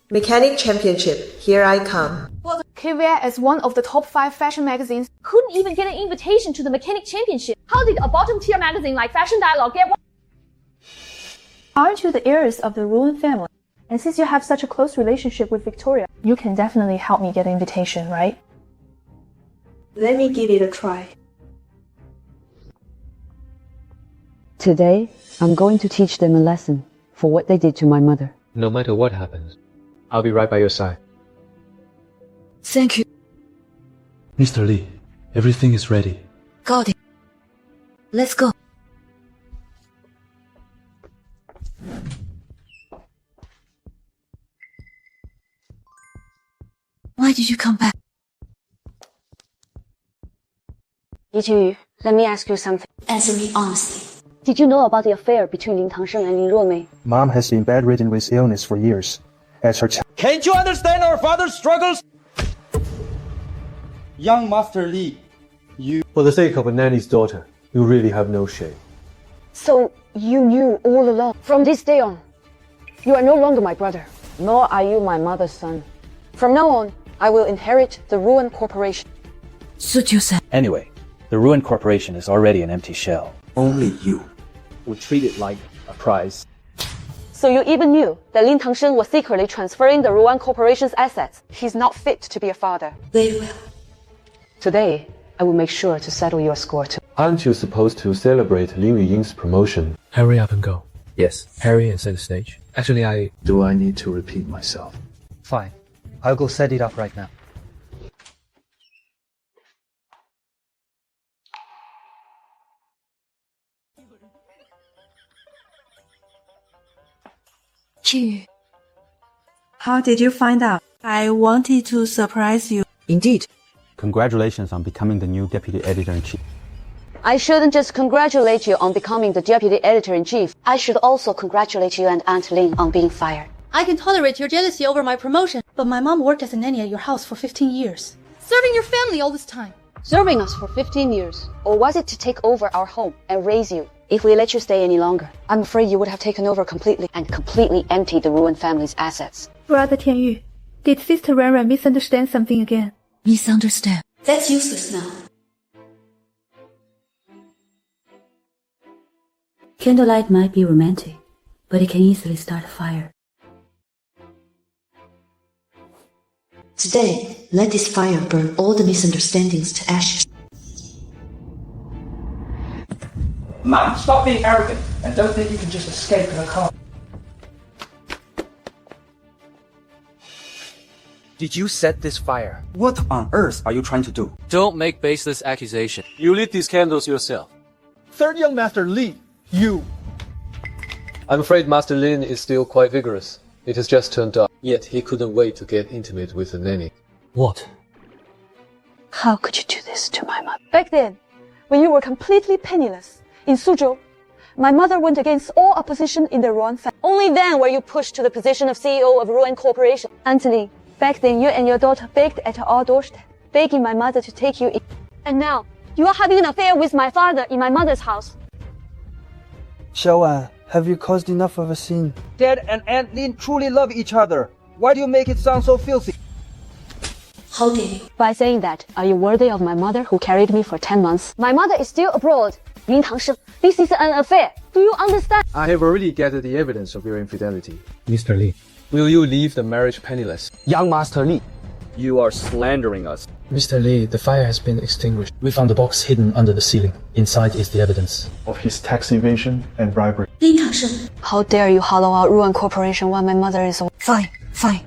Mechanic Championship, here I come. Well, KVI as one of the top 5 fashion magazines couldn't even get an invitation to the Mechanic Championship. How did a bottom-tier magazine like Fashion Dialogue get one? Aren't you the heiress of the Ruan family? And since you have such a close relationship with Victoria, you can definitely help me get an invitation, right? Let me give it a try. Today, I'm going to teach them a lesson for what they did to my mother. No matter what happens, I'll be right by your side. Thank you. Mr. Li, everything is ready. Got it. Let's go. Why did you come back? Li Qiyu, let me ask you something. Answer me honestly. Did you know about the affair between Lin Tangsheng and Lin Ruomei? Mom has been bedridden with illness for years. As her child. Can't you understand our father's struggles? Young Master Li, you... For the sake of a nanny's daughter, you really have no shame. So, you knew all along. From this day on, you are no longer my brother, nor are you my mother's son. From now on, I will inherit the Ruan Corporation. Suit yourself. Anyway, the Ruan Corporation is already an empty shell. Only you would treat it like a prize. So you even knew that Lin Tangsheng was secretly transferring the Ruan Corporation's assets. He's not fit to be a father. Very well. Today, I will make sure to settle your score too. Aren't you supposed to celebrate Lin Yuying's promotion? Hurry up and go. Yes. Hurry and set the stage. Actually, Do I need to repeat myself? Fine. I'll go set it up right now. Qiyu. How did you find out? I wanted to surprise you. Indeed. Congratulations on becoming the new deputy editor-in-chief. I shouldn't just congratulate you on becoming the deputy editor-in-chief. I should also congratulate you and Aunt Lin on being fired. I can tolerate your jealousy over my promotion, but my mom worked as a nanny at your house for 15 years. Serving your family all this time. Serving us for 15 years. Or was it to take over our home and raise you? If we let you stay any longer, I'm afraid you would have taken over completely and completely emptied the Ruan family's assets. Brother Tianyu, did Sister Ruan Wan misunderstand something again? Misunderstand. That's useless now. Candlelight might be romantic, but it can easily start a fire. Today, let this fire burn all the misunderstandings to ashes. Mom, stop being arrogant and don't think you can just escape in a car. Did you set this fire? What on earth are you trying to do? Don't make baseless accusations. You lit these candles yourself. Third young master Li, you. I'm afraid Master Lin is still quite vigorous. It has just turned dark, yet he couldn't wait to get intimate with the nanny. What? How could you do this to my mother? Back then, when you were completely penniless, in Suzhou, my mother went against all opposition in the Ruan family. Only then were you pushed to the position of CEO of Ruan Corporation. Anthony, back then you and your daughter begged at our doorstep, begging my mother to take you in. And now, you are having an affair with my father in my mother's house. Xiaowan, have you caused enough of a scene? Dad and Aunt Lin truly love each other. Why do you make it sound so filthy? How dare you? By saying that, are you worthy of my mother who carried me for 10 months? My mother is still abroad. Lin Tangsheng, this is an affair. Do you understand? I have already gathered the evidence of your infidelity. Mr. Li. Will you leave the marriage penniless? Young Master Li. You are slandering us. Mr. Li, the fire has been extinguished. We found the box hidden under the ceiling. Inside is the evidence of his tax evasion and bribery. Lin Tangsheng. How dare you hollow out Ruan Corporation while my mother is away? Fine.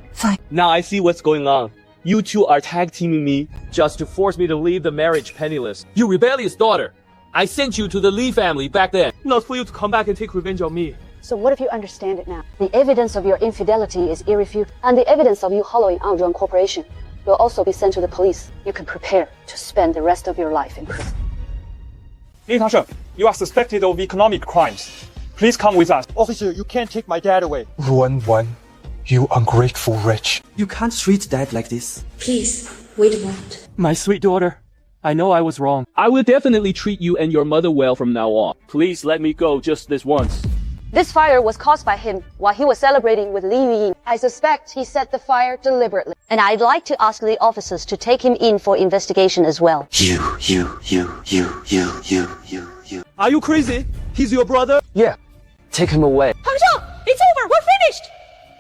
Now I see what's going on. You two are tag teaming me just to force me to leave the marriage penniless. You rebellious daughter! I sent you to the Li family back then, not for you to come back and take revenge on me. So what if you understand it now? The evidence of your infidelity is irrefutable, and the evidence of you hollowing out Ruan Corporation will also be sent to the police. You can prepare to spend the rest of your life in prison. Li Tangsheng, you are suspected of economic crimes. Please come with us. Officer, you can't take my dad away. Ruan Wan, you ungrateful wretch. You can't treat dad like this. Please, wait a moment. My sweet daughter, I know I was wrong. I will definitely treat you and your mother well from now on. Please let me go just this once. This fire was caused by him while he was celebrating with Li Yuan. I suspect he set the fire deliberately. And I'd like to ask the officers to take him in for investigation as well. You. Are you crazy? He's your brother? Yeah. Take him away. Hangzhou, it's over. We're finished.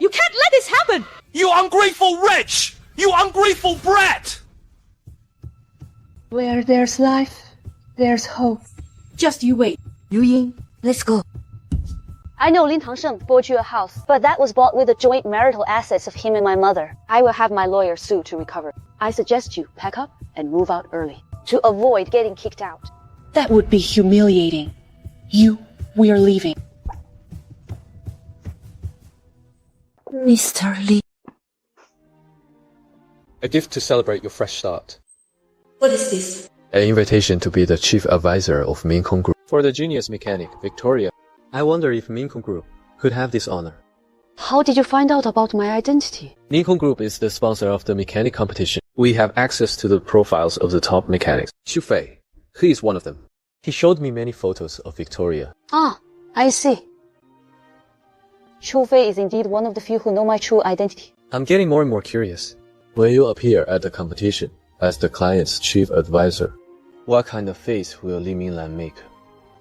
You can't let this happen. You ungrateful wretch! You ungrateful brat! Where there's life, there's hope. Just you wait. Yu Ying, let's go. I know Lin Tangsheng bought you a house, but that was bought with the joint marital assets of him and my mother. I will have my lawyer sue to recover. I suggest you pack up and move out early to avoid getting kicked out. That would be humiliating. We are leaving. Mr. Li. A gift to celebrate your fresh start. What is this? An invitation to be the chief advisor of Minglan Group. For the genius mechanic, Victoria. I wonder if Minglan Group could have this honor. How did you find out about my identity? Minglan Group is the sponsor of the mechanic competition. We have access to the profiles of the top mechanics. Xu Fei, he is one of them. He showed me many photos of Victoria. Ah, I see. Xu Fei is indeed one of the few who know my true identity. I'm getting more and more curious. When you appear at the competition as the client's chief advisor, what kind of face will Li Minglan make?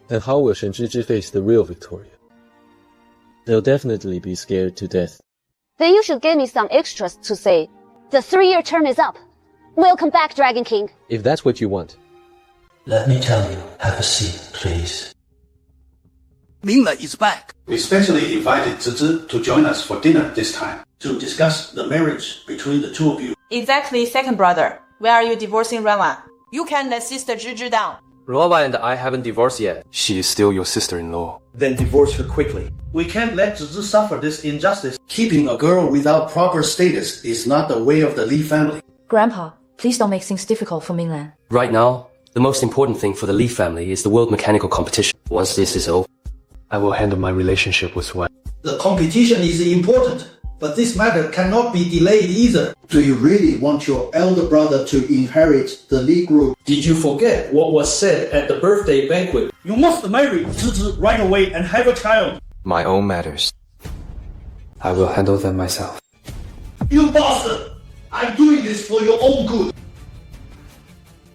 And how will Shen Zhizhi face the real Victoria? They'll definitely be scared to death. Then you should give me some extras to say, the 3-year term is up. Welcome back, Dragon King. If that's what you want. Let me tell you, have a seat, please. Minglan is back. We specially invited Zhizhi to join us for dinner this time to discuss the marriage between the two of you. Exactly, second brother. Why are you divorcing Ruan Wan? You can let sister Zhizhi down. Ruan Wan and I haven't divorced yet. She is still your sister-in-law. Then divorce her quickly. We can't let Zhizhi suffer this injustice. Keeping a girl without proper status is not the way of the Li family. Grandpa, please don't make things difficult for Minglan. Right now, the most important thing for the Li family is the World Mechanical Competition. Once this is over, I will handle my relationship with Wan. The competition is important, but this matter cannot be delayed either. Do you really want your elder brother to inherit the Li Group? Did you forget what was said at the birthday banquet? You must marry Zhizhi right away and have a child. My own matters. I will handle them myself. You bastard! I'm doing this for your own good.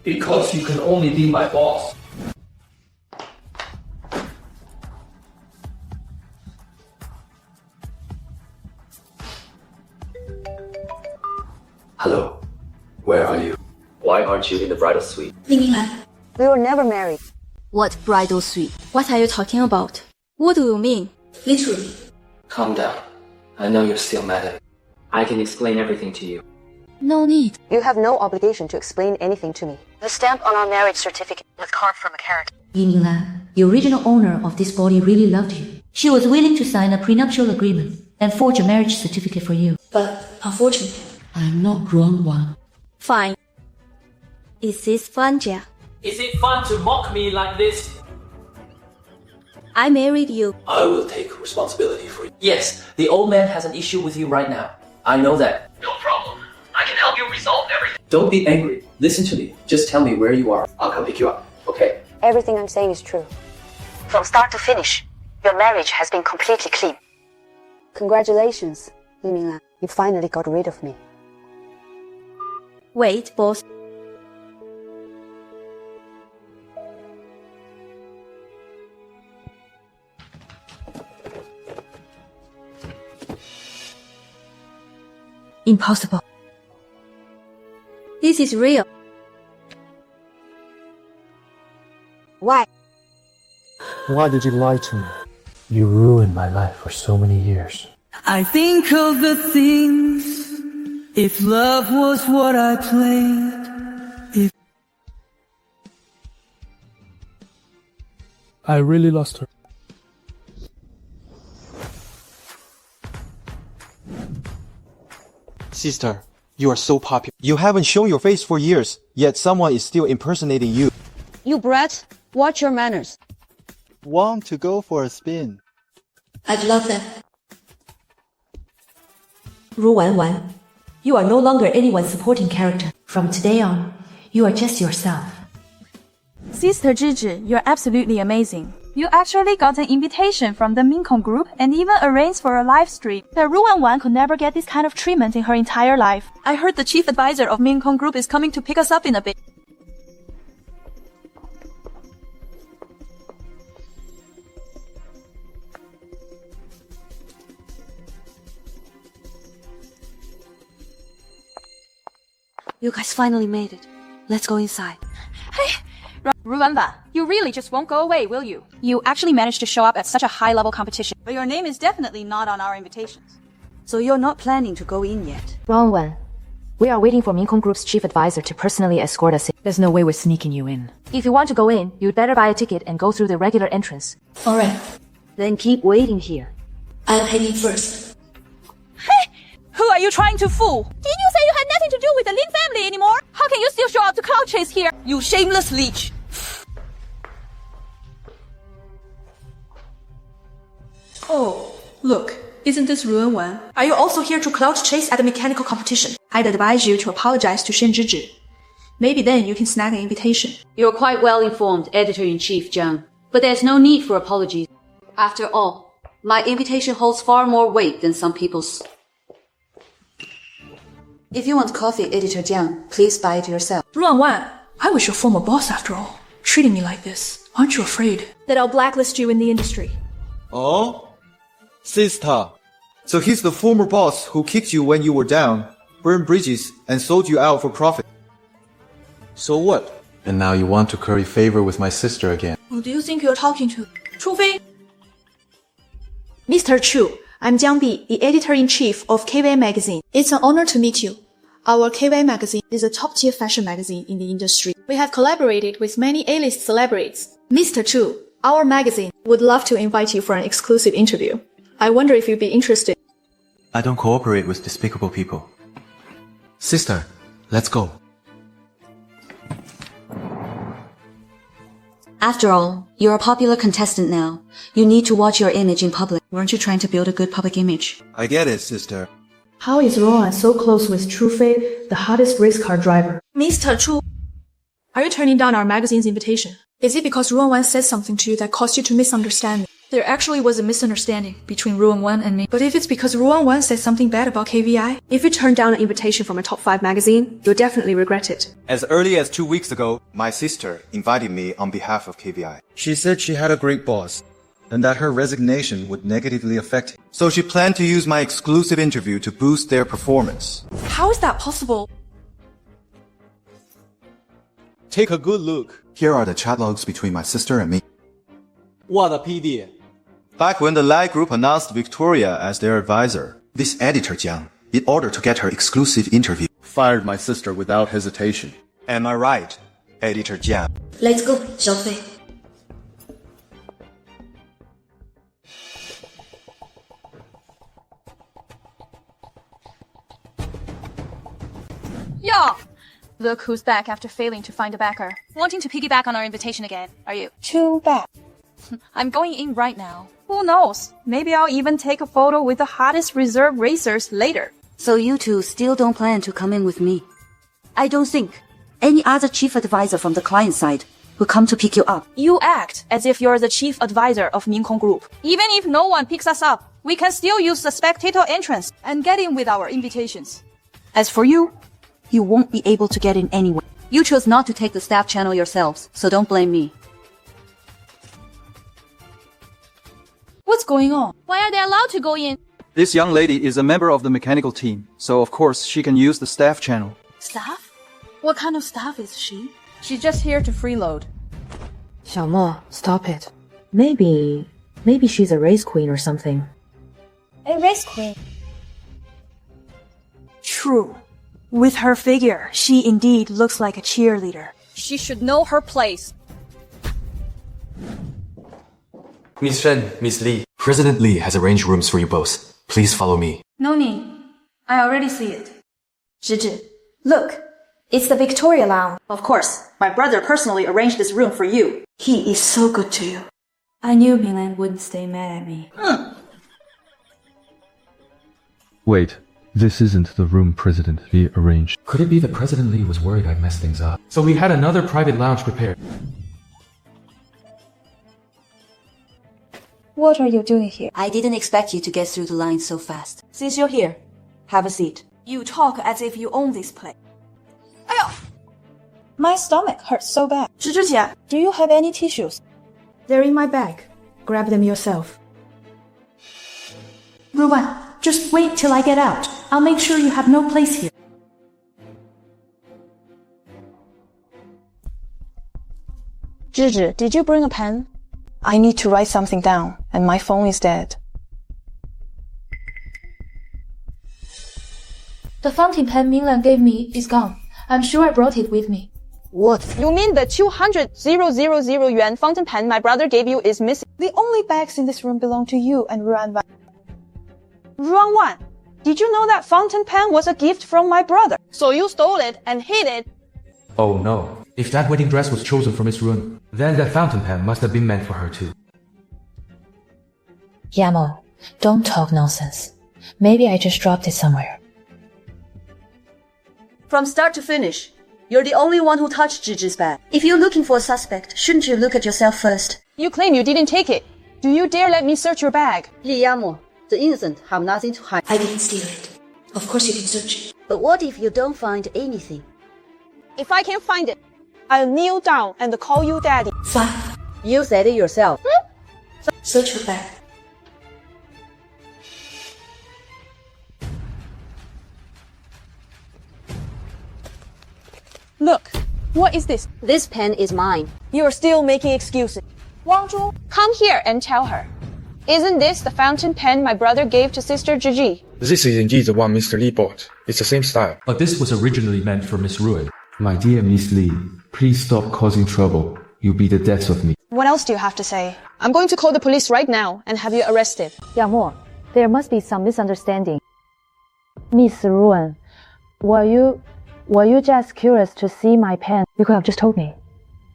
Because you can only be my boss. Hello. Where are you? Why aren't you in the bridal suite? Li Minglan. We were never married. What bridal suite? What are you talking about? What do you mean? Literally. Calm down. I know you're still mad at me. I can explain everything to you. No need. You have no obligation to explain anything to me. The stamp on our marriage certificate was carved from a character. Li Minglan, the original owner of this body really loved you. She was willing to sign a prenuptial agreement and forge a marriage certificate for you. But unfortunately, I'm not Ruan Wan. Fine. Is this fun, Jia? Is it fun to mock me like this? I married you. I will take responsibility for you. Yes, the old man has an issue with you right now. I know that. No problem. I can help you resolve everything. Don't be angry. Listen to me. Just tell me where you are. I'll come pick you up. Okay? Everything I'm saying is true. From start to finish, your marriage has been completely clean. Congratulations, Li Minglan. You finally got rid of me. Wait, boss. Impossible. This is real. Why? Why did you lie to me? You ruined my life for so many years. I think of the things, if love was what I played, if I really lost her. Sister, you are so popular. You haven't shown your face for years, yet someone is still impersonating you. You brats, watch your manners. Want to go for a spin? I'd love that. Ruan Wan, you are no longer anyone's supporting character. From today on, you are just yourself. Sister Zhizhi, you're absolutely amazing. You actually got an invitation from the Minglan group and even arranged for a live stream. The Ruan Wan could never get this kind of treatment in her entire life. I heard the chief advisor of Minglan group is coming to pick us up in a bit. You guys finally made it. Let's go inside. Hey! Ruan Wan, you really just won't go away, will you? You actually managed to show up at such a high-level competition. But your name is definitely not on our invitations. So you're not planning to go in yet? Ruan Wan, we are waiting for Minglan Group's chief advisor to personally escort us in. There's no way we're sneaking you in. If you want to go in, you'd better buy a ticket and go through the regular entrance. Alright. Then keep waiting here. I'm heading first. Hey! Who are you trying to fool? Didn't you say you had nothing to do with the Lin family anymore? How can you still show up to cloud chase here? You shameless leech! Oh, look, isn't this Ruan Wan? Are you also here to cloud chase at the mechanical competition? I'd advise you to apologize to Shen Zhizhi. Maybe then you can snag an invitation. You're quite well informed, Editor-in-Chief Zhang. But there's no need for apologies. After all, my invitation holds far more weight than some people's. If you want coffee, Editor Jiang, please buy it yourself. Ruan Wan, I was your former boss after all. Treating me like this, aren't you afraid that I'll blacklist you in the industry? Oh? Sister. So he's the former boss who kicked you when you were down, burned bridges, and sold you out for profit. So what? And now you want to curry favor with my sister again. Who do you think you're talking to? Chu Fei? Mr. Chu, I'm Jiang Bi, the editor-in-chief of KY Magazine. It's an honor to meet you. Our KY Magazine is a top-tier fashion magazine in the industry. We have collaborated with many A-list celebrities. Mr. Chu, our magazine would love to invite you for an exclusive interview. I wonder if you'd be interested. I don't cooperate with despicable people. Sister, let's go. After all, you're a popular contestant now. You need to watch your image in public. Weren't you trying to build a good public image? I get it, sister. How is Ruan so close with Chu Fei, the hottest race car driver? Mr. Chu, are you turning down our magazine's invitation? Is it because Ruan Wan said something to you that caused you to misunderstand me? There actually was a misunderstanding between Ruan Wan and me. But if it's because Ruan Wan said something bad about KVI, if you turn down an invitation from a top 5 magazine, you'll definitely regret it. As early as 2 weeks ago, my sister invited me on behalf of KVI. She said she had a great boss, and that her resignation would negatively affect him. So she planned to use my exclusive interview to boost their performance. How is that possible? Take a good look. Here are the chat logs between my sister and me. What a PD. Back when the Lai Group announced Victoria as their advisor, this editor Jiang, in order to get her exclusive interview, fired my sister without hesitation. Am I right, editor Jiang? Let's go, Xiaofei. Yeah! Look who's back after failing to find a backer. Wanting to piggyback on our invitation again, are you? Too bad. I'm going in right now. Who knows? Maybe I'll even take a photo with the hottest reserve racers later. So you two still don't plan to come in with me? I don't think any other chief advisor from the client side will come to pick you up. You act as if you're the chief advisor of Mingkong Group. Even if no one picks us up, we can still use the spectator entrance and get in with our invitations. As for you, you won't be able to get in anyway. You chose not to take the staff channel yourselves, so don't blame me. What's going on? Why are they allowed to go in? This young lady is a member of the mechanical team, so of course she can use the staff channel. Staff? What kind of staff is she? She's just here to freeload. Xiaomo, stop it. Maybe she's a race queen or something. A race queen? True. With her figure, she indeed looks like a cheerleader. She should know her place. Miss Shen, Miss Li, President Li has arranged rooms for you both. Please follow me. No need. I already see it. Zhizhi, look. It's the Victoria Lounge. Of course, my brother personally arranged this room for you. He is so good to you. I knew Minglan wouldn't stay mad at me. Wait, this isn't the room President Li arranged. Could it be that President Li was worried I'd mess things up? So we had another private lounge prepared. What are you doing here? I didn't expect you to get through the line so fast. Since you're here, have a seat. You talk as if you own this place. Ayo! My stomach hurts so bad. Zhizhi, do you have any tissues? They're in my bag. Grab them yourself. Ruan, just wait till I get out. I'll make sure you have no place here. Zhizhi, did you bring a pen? I need to write something down, and my phone is dead. The fountain pen Minglan gave me is gone. I'm sure I brought it with me. What? You mean the 200,000 yuan fountain pen my brother gave you is missing? The only bags in this room belong to you and Ruan Wan. Ruan Wan, did you know that fountain pen was a gift from my brother? So you stole it and hid it? Oh no. If that wedding dress was chosen for Miss Ruan, then that fountain pen must have been meant for her too. Yamo, don't talk nonsense. Maybe I just dropped it somewhere. From start to finish, you're the only one who touched Zhizhi's bag. If you're looking for a suspect, shouldn't you look at yourself first? You claim you didn't take it. Do you dare let me search your bag? Li Yuan, the innocent have nothing to hide. I didn't steal it. Of course you can search it. But what if you don't find anything? If I can't find it, I'll kneel down and call you daddy. Fine. You said it yourself. Search your bag. Look, what is this? This pen is mine. You're still making excuses. Wang Zhu, come here and tell her. Isn't this the fountain pen my brother gave to Sister Zhizhi? This is indeed the one Mr. Li bought. It's the same style. But this was originally meant for Miss Ruan. My dear Miss Li, please stop causing trouble. You'll be the death of me. What else do you have to say? I'm going to call the police right now and have you arrested. Yamo, there must be some misunderstanding. Miss Ruan, were you just curious to see my pen? You could have just told me.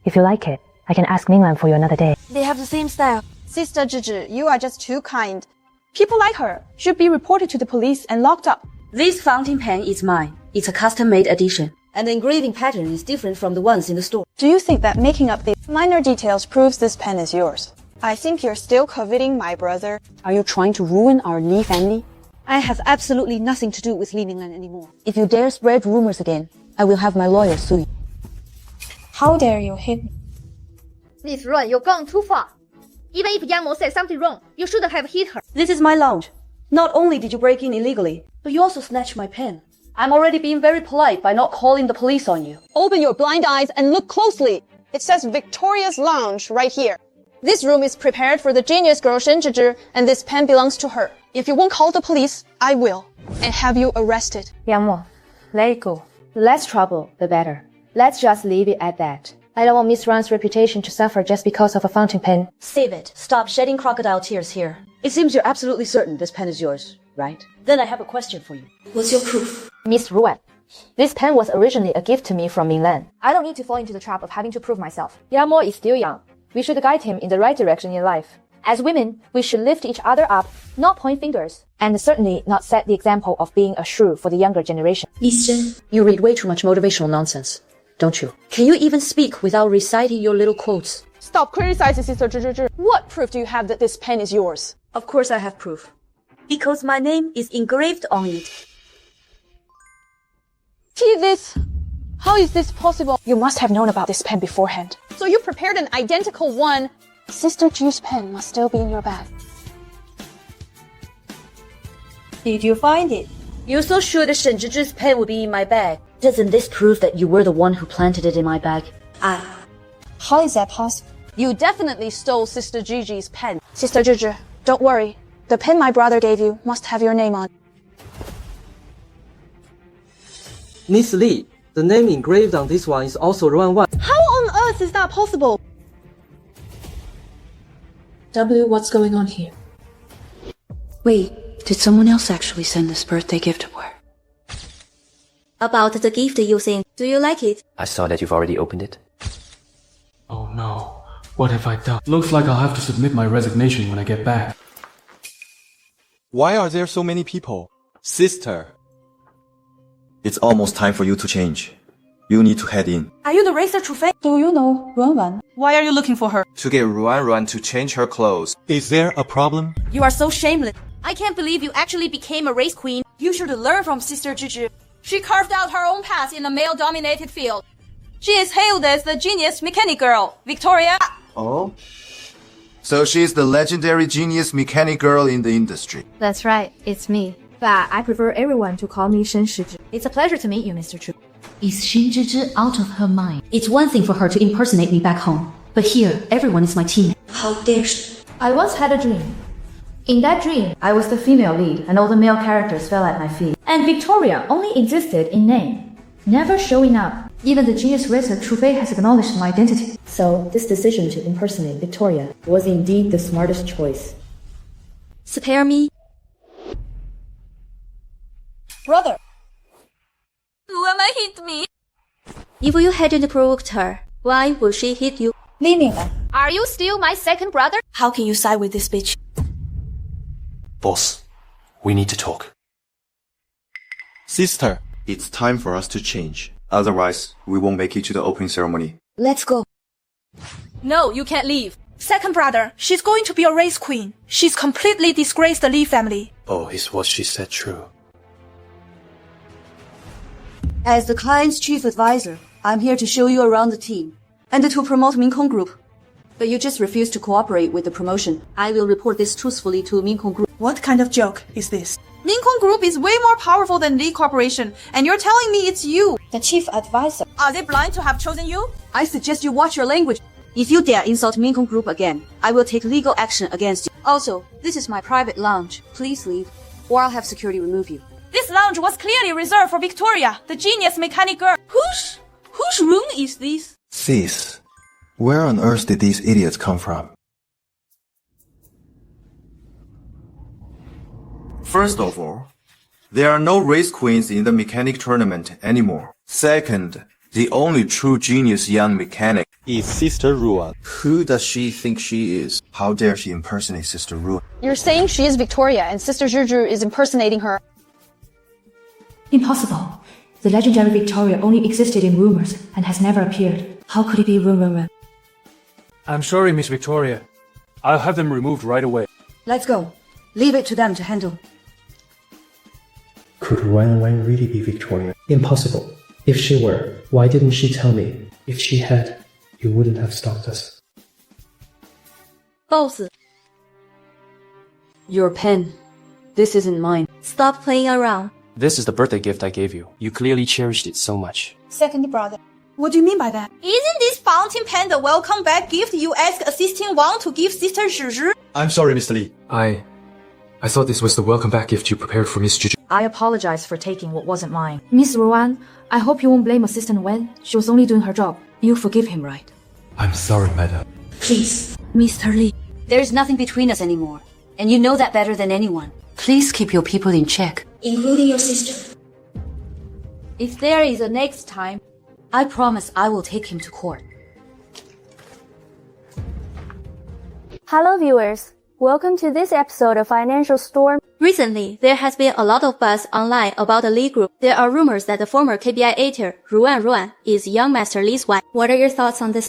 If you like it, I can ask Minglan for you another day. They have the same style. Sister Zhizhi, you are just too kind. People like her should be reported to the police and locked up. This fountain pen is mine. It's a custom-made edition, and the engraving pattern is different from the ones in the store. Do you think that making up these minor details proves this pen is yours? I think you're still coveting my brother. Are you trying to ruin our Li family? I have absolutely nothing to do with Li Minglan anymore. If you dare spread rumors again, I will have my lawyer sue you. How dare you hit me? Miss Ruan, you've gone too far. Even if Yamo said something wrong, you should have hit her. This is my lounge. Not only did you break in illegally, but you also snatched my pen. I'm already being very polite by not calling the police on you. Open your blind eyes and look closely. It says Victoria's Lounge right here. This room is prepared for the genius girl Shen Zhizhi, and this pen belongs to her. If you won't call the police, I will, and have you arrested. Yamo, let it go. The less trouble, the better. Let's just leave it at that. I don't want Miss Ruan's reputation to suffer just because of a fountain pen. Save it. Stop shedding crocodile tears here. It seems you're absolutely certain this pen is yours, right? Then I have a question for you. What's your proof? Miss Ruan, this pen was originally a gift to me from Minglan. I don't need to fall into the trap of having to prove myself. Yamo is still young. We should guide him in the right direction in life. As women, we should lift each other up, not point fingers, and certainly not set the example of being a shrew for the younger generation. Miss Shen, you read way too much motivational nonsense, don't you? Can you even speak without reciting your little quotes? Stop criticizing Sister Zhizhi. What proof do you have that this pen is yours? Of course I have proof. Because my name is engraved on it. See this? How is this possible? You must have known about this pen beforehand. So you prepared an identical one. Sister Zhi's pen must still be in your bag. Did you find it? You're so sure that Shen Zhizhi's pen would be in my bag. Doesn't this prove that you were the one who planted it in my bag? How is that possible? You definitely stole Sister Zhi's pen. Sister Zhizhi, don't worry. The pen my brother gave you must have your name on it. Miss Li, the name engraved on this one is also Ruan Wan. How on earth is that possible? W, what's going on here? Wait, did someone else actually send this birthday gift to her? About the gift you think, do you like it? I saw that you've already opened it. Oh no, what have I done? Looks like I'll have to submit my resignation when I get back. Why are there so many people? Sister. It's almost time for you to change. You need to head in. Are you the racer Trufei? Do you know Ruan Wan? Why are you looking for her? To get Ruan to change her clothes. Is there a problem? You are so shameless. I can't believe you actually became a race queen. You should learn from Sister Zhizhi. She carved out her own path in a male-dominated field. She is hailed as the genius mechanic girl, Victoria. Oh? So she's the legendary genius mechanic girl in the industry. That's right, it's me. But I prefer everyone to call me Shen Zhizhi. It's a pleasure to meet you, Mr. Chu. Is Shen Zhizhi out of her mind? It's one thing for her to impersonate me back home, but here, everyone is my team. How dare she? I once had a dream. In that dream, I was the female lead and all the male characters fell at my feet. And Victoria only existed in name, never showing up. Even the genius racer Trufei has acknowledged my identity. So this decision to impersonate Victoria was indeed the smartest choice. Spare me. Brother. Mama hit me. If you hadn't provoked her, why would she hit you? Li Minglan, Are you still my second brother? How can you side with this bitch? Boss, we need to talk. Sister, it's time for us to change. Otherwise, we won't make it to the opening ceremony. Let's go. No, you can't leave. Second brother, she's going to be a race queen. She's completely disgraced the Li family. Oh, is what she said true? As the client's chief advisor, I'm here to show you around the team and to promote Mingkong Group. But you just refuse to cooperate with the promotion. I will report this truthfully to Mingkong Group. What kind of joke is this? Mingkong Group is way more powerful than Li Corporation, and you're telling me it's you, the chief advisor. Are they blind to have chosen you? I suggest you watch your language. If you dare insult Mingkong Group again, I will take legal action against you. Also, this is my private lounge. Please leave, or I'll have security remove you. This lounge was clearly reserved for Victoria, the genius mechanic girl. Whose room is this? Sis, where on earth did these idiots come from? First of all, there are no race queens in the mechanic tournament anymore. Second, the only true genius young mechanic is Sister Ruan. Who does she think she is? How dare she impersonate Sister Ruan? You're saying she is Victoria and Sister Zhizhi is impersonating her. Impossible. The legendary Victoria only existed in rumors and has never appeared. How could it be Ruan? I'm sorry, Miss Victoria. I'll have them removed right away. Let's go. Leave it to them to handle. Could Ruan Wan really be Victoria? Impossible. If she were, why didn't she tell me? If she had, you wouldn't have stopped us. Boss, Your pen. This isn't mine. stop playing around. This is the birthday gift I gave you. You clearly cherished it so much. Second brother. What do you mean by that? Isn't this fountain pen the welcome back gift you asked Assistant Wang to give Sister Zhizhi? I'm sorry, Mr. Li. I thought this was the welcome back gift you prepared for Miss Zhizhi. I apologize for taking what wasn't mine. Miss Ruan, I hope you won't blame Assistant Wen. She was only doing her job. You forgive him, right? I'm sorry, madam. Please. Mr. Li, there's nothing between us anymore. And you know that better than anyone. Please keep your people in check. Including your sister. If there is a next time, I promise I will take him to court. Hello viewers, welcome to this episode of Financial Storm. Recently, there has been a lot of buzz online about the Li Group. There are rumors that the former KBI editor, Ruan Wan, is young Master Li's wife. What are your thoughts on this?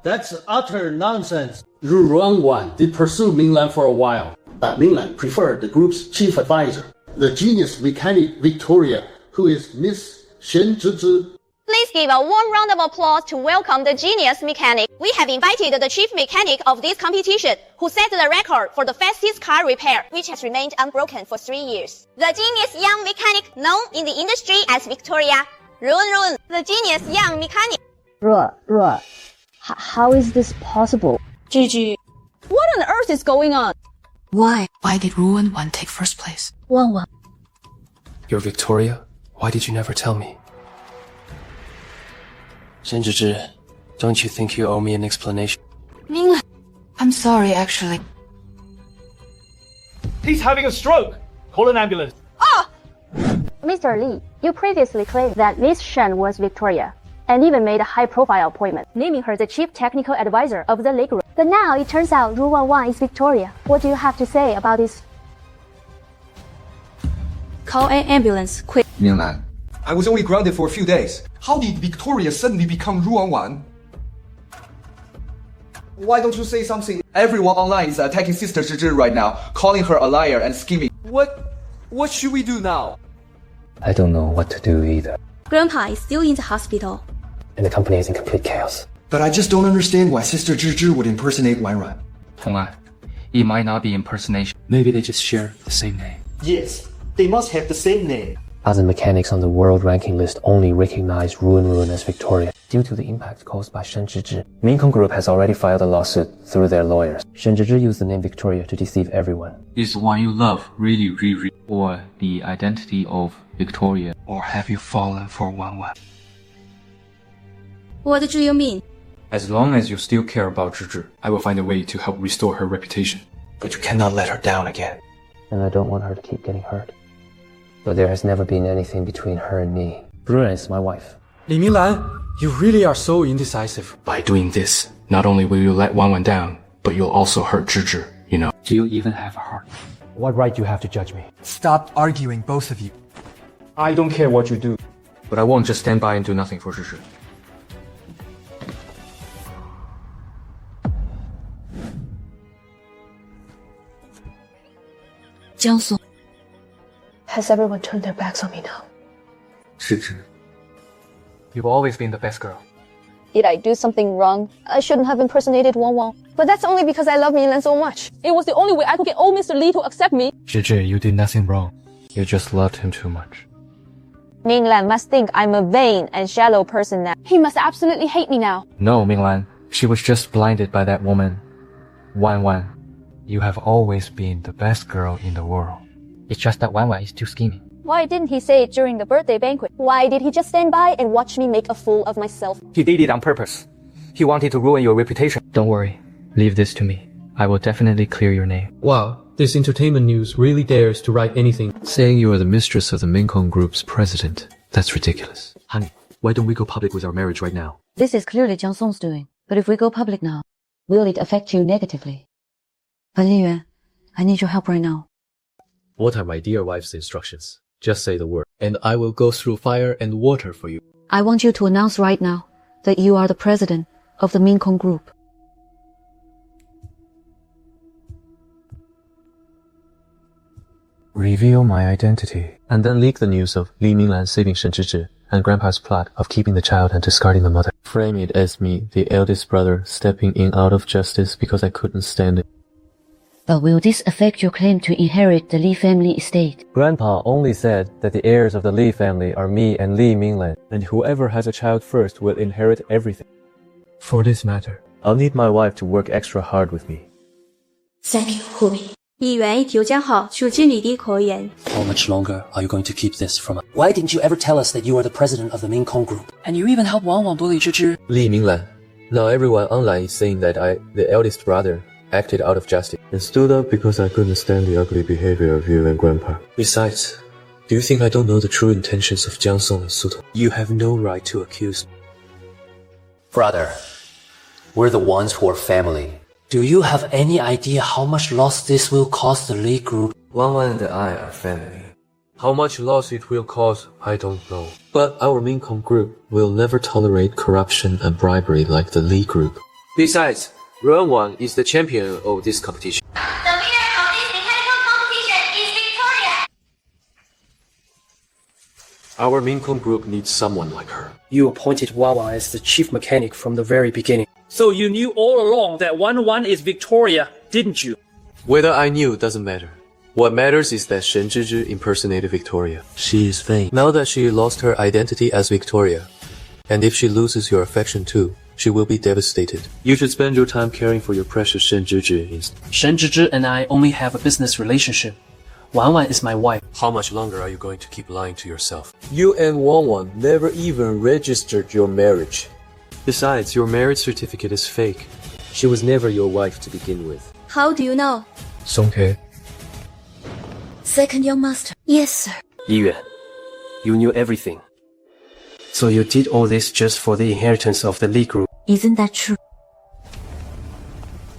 That's utter nonsense. Ruan Wan did pursue Minglan for a while, but Minglan preferred the group's chief advisor, the genius mechanic Victoria, who is Miss Shen Zhizhi. Please give a warm round of applause to welcome the genius mechanic. We have invited the chief mechanic of this competition, who set the record for the fastest car repair, which has remained unbroken for 3 years. The genius young mechanic known in the industry as Victoria. Ruan, the genius young mechanic. Ruan, how is this possible? Zhizhi, what on earth is going on? Why did Ruan Wan take first place? Wan. You're Victoria? Why did you never tell me? Shen Zhizhi, don't you think you owe me an explanation? Minglan, I'm sorry actually. He's having a stroke! Call an ambulance. Mr. Li, you previously claimed that Miss Shen was Victoria, and even made a high-profile appointment, naming her the chief technical advisor of the Li Group. But now it turns out Ruan Wan is Victoria. What do you have to say about this? Call an ambulance, quick. Minglan, I was only grounded for a few days. How did Victoria suddenly become Ruan Wan? Why don't you say something? Everyone online is attacking Sister Zhizhi right now, calling her a liar and scheming. What should we do now? I don't know what to do either. Grandpa is still in the hospital. And the company is in complete chaos. But I just don't understand why Sister Zhizhi would impersonate Wan Ran. Hong'an, it might not be impersonation. Maybe they just share the same name. Yes, they must have the same name. Other mechanics on the world ranking list only recognize Ruan as Victoria due to the impact caused by Shen Zhizhi. Mingkong Group has already filed a lawsuit through their lawyers. Shen Zhizhi used the name Victoria to deceive everyone. Is the one you love really Riri, or the identity of Victoria? Or have you fallen for Wan Wan? What do you mean? As long as you still care about Zhizhi, I will find a way to help restore her reputation. But you cannot let her down again. And I don't want her to keep getting hurt. But there has never been anything between her and me. Ruan is my wife. Li Minglan, you really are so indecisive. By doing this, not only will you let Wan Wan down, but you'll also hurt Zhizhi, you know. Do you even have a heart? What right do you have to judge me? Stop arguing, both of you. I don't care what you do. But I won't just stand by and do nothing for Zhizhi. Jiangsu. Has everyone turned their backs on me now? Zhizhi, you've always been the best girl. Did I do something wrong? I shouldn't have impersonated Wan Wan. But that's only because I love Minglan so much. It was the only way I could get old Mr. Li to accept me. Zhizhi, you did nothing wrong. You just loved him too much. Minglan must think I'm a vain and shallow person now. He must absolutely hate me now. No, Minglan. She was just blinded by that woman. Wan Wan, you have always been the best girl in the world. It's just that Wan Wan is too scheming. Why didn't he say it during the birthday banquet? Why did he just stand by and watch me make a fool of myself? He did it on purpose. He wanted to ruin your reputation. Don't worry. Leave this to me. I will definitely clear your name. Wow, this entertainment news really dares to write anything. Saying you are the mistress of the Mingkong Group's president. That's ridiculous. Honey, why don't we go public with our marriage right now? This is clearly Jiang Song's doing. But if we go public now, will it affect you negatively? But Li Yuan, I need your help right now. What are my dear wife's instructions? Just say the word, and I will go through fire and water for you. I want you to announce right now that you are the president of the Mingkong Group. Reveal my identity. And then leak the news of Li Minglan saving Shen Zhizhi and Grandpa's plot of keeping the child and discarding the mother. Frame it as me, the eldest brother, stepping in out of justice because I couldn't stand it. But will this affect your claim to inherit the Li family estate? Grandpa only said that the heirs of the Li family are me and Li Minglan, and whoever has a child first will inherit everything. For this matter, I'll need my wife to work extra hard with me. Thank you, Humi. 议员调讲好，恕知你的可言。 How much longer are you going to keep this from us? Why didn't you ever tell us that you are the president of the Mingkong group? And you even helped Ruan Wan bully Zhizhi. Li Minglan. Now everyone online is saying that I, the eldest brother, acted out of justice and stood up because I couldn't stand the ugly behavior of you and Grandpa. Besides, do you think I don't know the true intentions of Jiang Song and Su Tong? You have no right to accuse me. Brother, we're the ones who are family. Do you have any idea how much loss this will cost the Li group? Ruan Wan and I are family. How much loss it will cause, I don't know. But our Mingkong group will never tolerate corruption and bribery like the Li group. Besides, Ruan Wan is the champion of this competition. The winner of this mechanical competition is Victoria. Our Mingkong group needs someone like her. You appointed Ruan Wan as the chief mechanic from the very beginning. So you knew all along that Ruan Wan is Victoria, didn't you? Whether I knew doesn't matter. What matters is that Shen Zhizhi impersonated Victoria. She is vain. Now that she lost her identity as Victoria, and if she loses your affection too, she will be devastated. You should spend your time caring for your precious Shen Zhizhi instead. Shen Zhizhi and I only have a business relationship. Ruan Wan is my wife. How much longer are you going to keep lying to yourself? You and Ruan Wan never even registered your marriage. Besides, your marriage certificate is fake. She was never your wife to begin with. How do you know? Songke. Second young master. Yes, sir. Li Yuan, you knew everything. So you did all this just for the inheritance of the Li group. Isn't that true?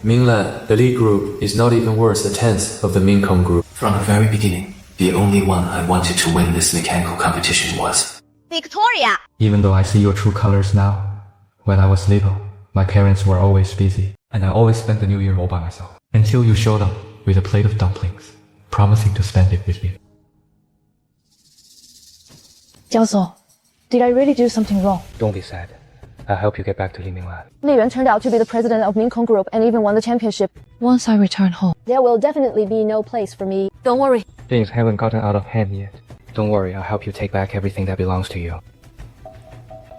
Minglan, the Li group, is not even worth a tenth of the Mingkong group. From the very beginning, the only one I wanted to win this mechanical competition was Victoria. Even though I see your true colors now, when I was little, my parents were always busy, and I always spent the New Year all by myself. Until you showed up with a plate of dumplings, promising to spend it with me. Jiang Song, did I really do something wrong? Don't be sad. I'll help you get back to Li Minglan. Li Yuan turned out to be the president of Mingkong Group and even won the championship. Once I return home, there will definitely be no place for me. Don't worry. Things haven't gotten out of hand yet. Don't worry, I'll help you take back everything that belongs to you.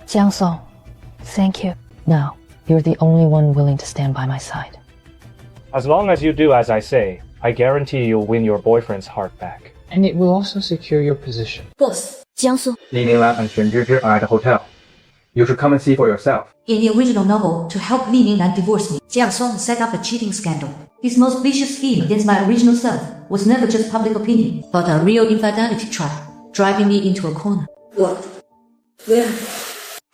Jiang Song, thank you. Now, you're the only one willing to stand by my side. As long as you do as I say, I guarantee you'll win your boyfriend's heart back. And it will also secure your position. Boss, Jiangsu. Li Minglan and Shen Zhizhi are at the hotel. You should come and see for yourself. In the original novel, to help Li Minglan divorce me, Jiang Song set up a cheating scandal. His most vicious scheme against my original self was never just public opinion, but a real infidelity trap, driving me into a corner. What? Where?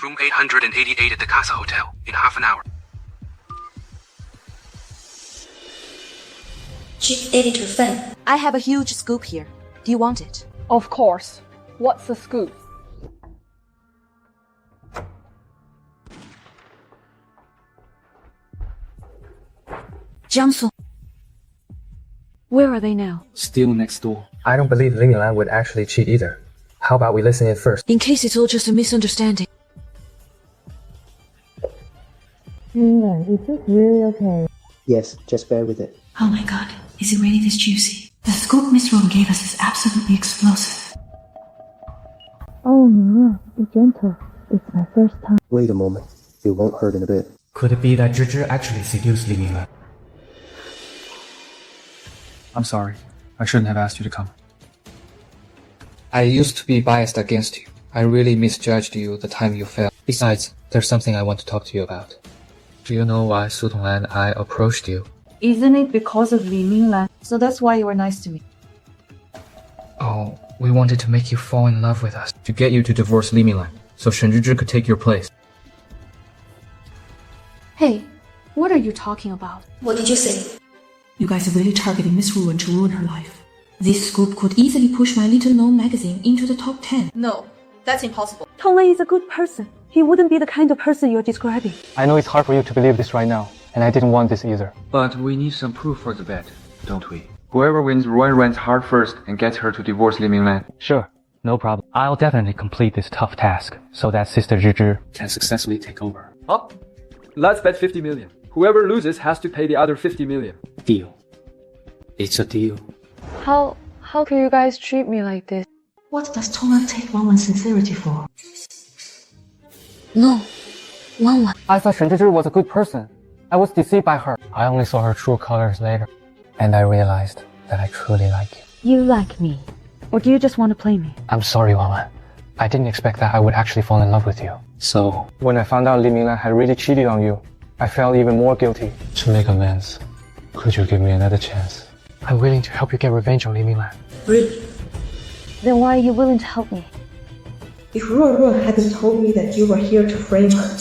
Room 888 at the Casa Hotel, in half an hour. Chief Editor Fan. I have a huge scoop here. Do you want it? Of course. What's the scoop? Jiangsu. Where are they now? Still next door. I don't believe Li Minglan would actually cheat either. How about we listen it first? In case it's all just a misunderstanding. Minglan, is this really okay? Yes, just bear with it. Oh my god, is it really this juicy? The scoop Miss Ruan gave us is absolutely explosive. Oh, Ruan, be gentle. It's my first time. Wait a moment. It won't hurt in a bit. Could it be that Zhizhi actually seduced Li Minglan? I'm sorry. I shouldn't have asked you to come. I used to be biased against you. I really misjudged you the time you fell. Besides, there's something I want to talk to you about. Do you know why Su Tong and I approached you? Isn't it because of Li Minglan? So that's why you were nice to me. Oh, we wanted to make you fall in love with us. To get you to divorce Li Minglan, so Shen Zhizhi could take your place. Hey, what are you talking about? What did you say? You guys are really targeting Miss Ruan to ruin her life. This scoop could easily push my little-known magazine into the top 10. No, that's impossible. Tonglin is a good person. He wouldn't be the kind of person you're describing. I know it's hard for you to believe this right now, and I didn't want this either. But we need some proof for the bet, don't we? Whoever wins Ruan Wan's heart first and gets her to divorce Li Minglan. Sure, no problem. I'll definitely complete this tough task so that Sister Zhizhi can successfully take over. Up. Let's bet 50 million. Whoever loses has to pay the other 50 million. Deal. It's a deal. How can you guys treat me like this? What does Tongan take Ruan Wan's sincerity for? No, Ruan Wan. I thought Shen Zhizhi was a good person. I was deceived by her. I only saw her true colors later. And I realized that I truly like you. You like me? Or do you just want to play me? I'm sorry, Ruan Wan. I didn't expect that I would actually fall in love with you. So, when I found out Li Minglan had really cheated on you, I felt even more guilty. To make amends, could you give me another chance? I'm willing to help you get revenge on Li Minglan. Really? Then why are you willing to help me? If Ruan hadn't told me that you were here to frame her,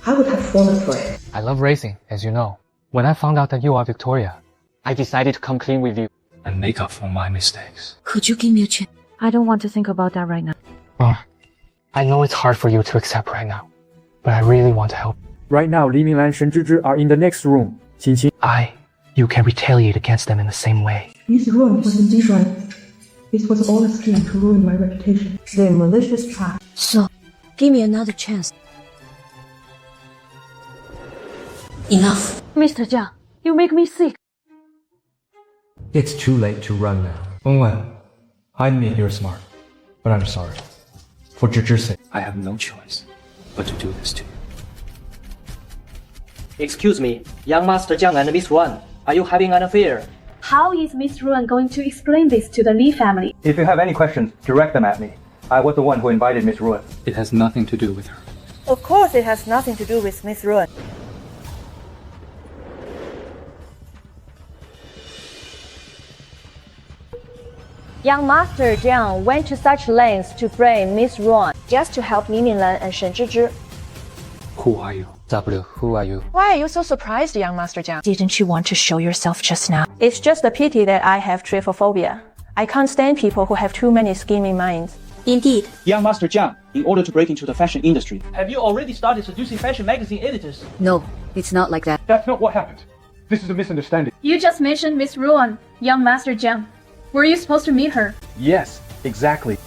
I would have fallen for it. I love racing, as you know. When I found out that you are Victoria, I decided to come clean with you and make up for my mistakes. Could you give me a chance? I don't want to think about that right now. Well, I know it's hard for you to accept right now, but I really want to help. Right now, Li Minglan and Shen Zhizhi are in the next room. Qingqing. You can retaliate against them in the same way. Miss Ruan wasn't different. This was all a scheme to ruin my reputation. They're malicious trap. So, give me another chance. Enough. Mr. Jiang, you make me sick. It's too late to run now. Wen, I admit you're smart, but I'm sorry. For Zhizhi's sake, I have no choice but to do this to you. Excuse me, young Master Jiang and Miss Ruan, are you having an affair? How is Miss Ruan going to explain this to the Li family? If you have any questions, direct them at me. I was the one who invited Miss Ruan. It has nothing to do with her. Of course it has nothing to do with Miss Ruan. Young Master Jiang went to such lengths to bring Miss Ruan just to help Li Minglan and Shen Zhizhi. Who are you? W, who are you? Why are you so surprised, young Master Jiang? Didn't you want to show yourself just now? It's just a pity that I have trypophobia. I can't stand people who have too many scheming minds. Indeed. Young Master Jiang, in order to break into the fashion industry, have you already started seducing fashion magazine editors? No, it's not like that. That's not what happened. This is a misunderstanding. You just mentioned Miss Ruan, young Master Jiang. Were you supposed to meet her? Yes, exactly.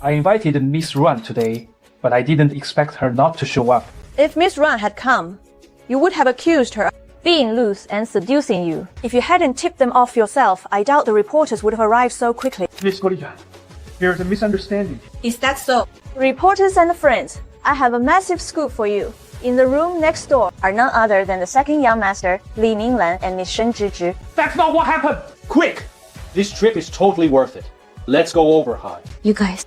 I invited Miss Ruan today, but I didn't expect her not to show up. If Miss Ruan had come, you would have accused her of being loose and seducing you. If you hadn't tipped them off yourself, I doubt the reporters would have arrived so quickly. Miss Korea, here's a misunderstanding. Is that so? Reporters and friends, I have a massive scoop for you. In the room next door are none other than the second young master, Li Minglan and Miss Shen Zhizhi. That's not what happened! Quick! This trip is totally worth it. Let's go over, Han. You guys.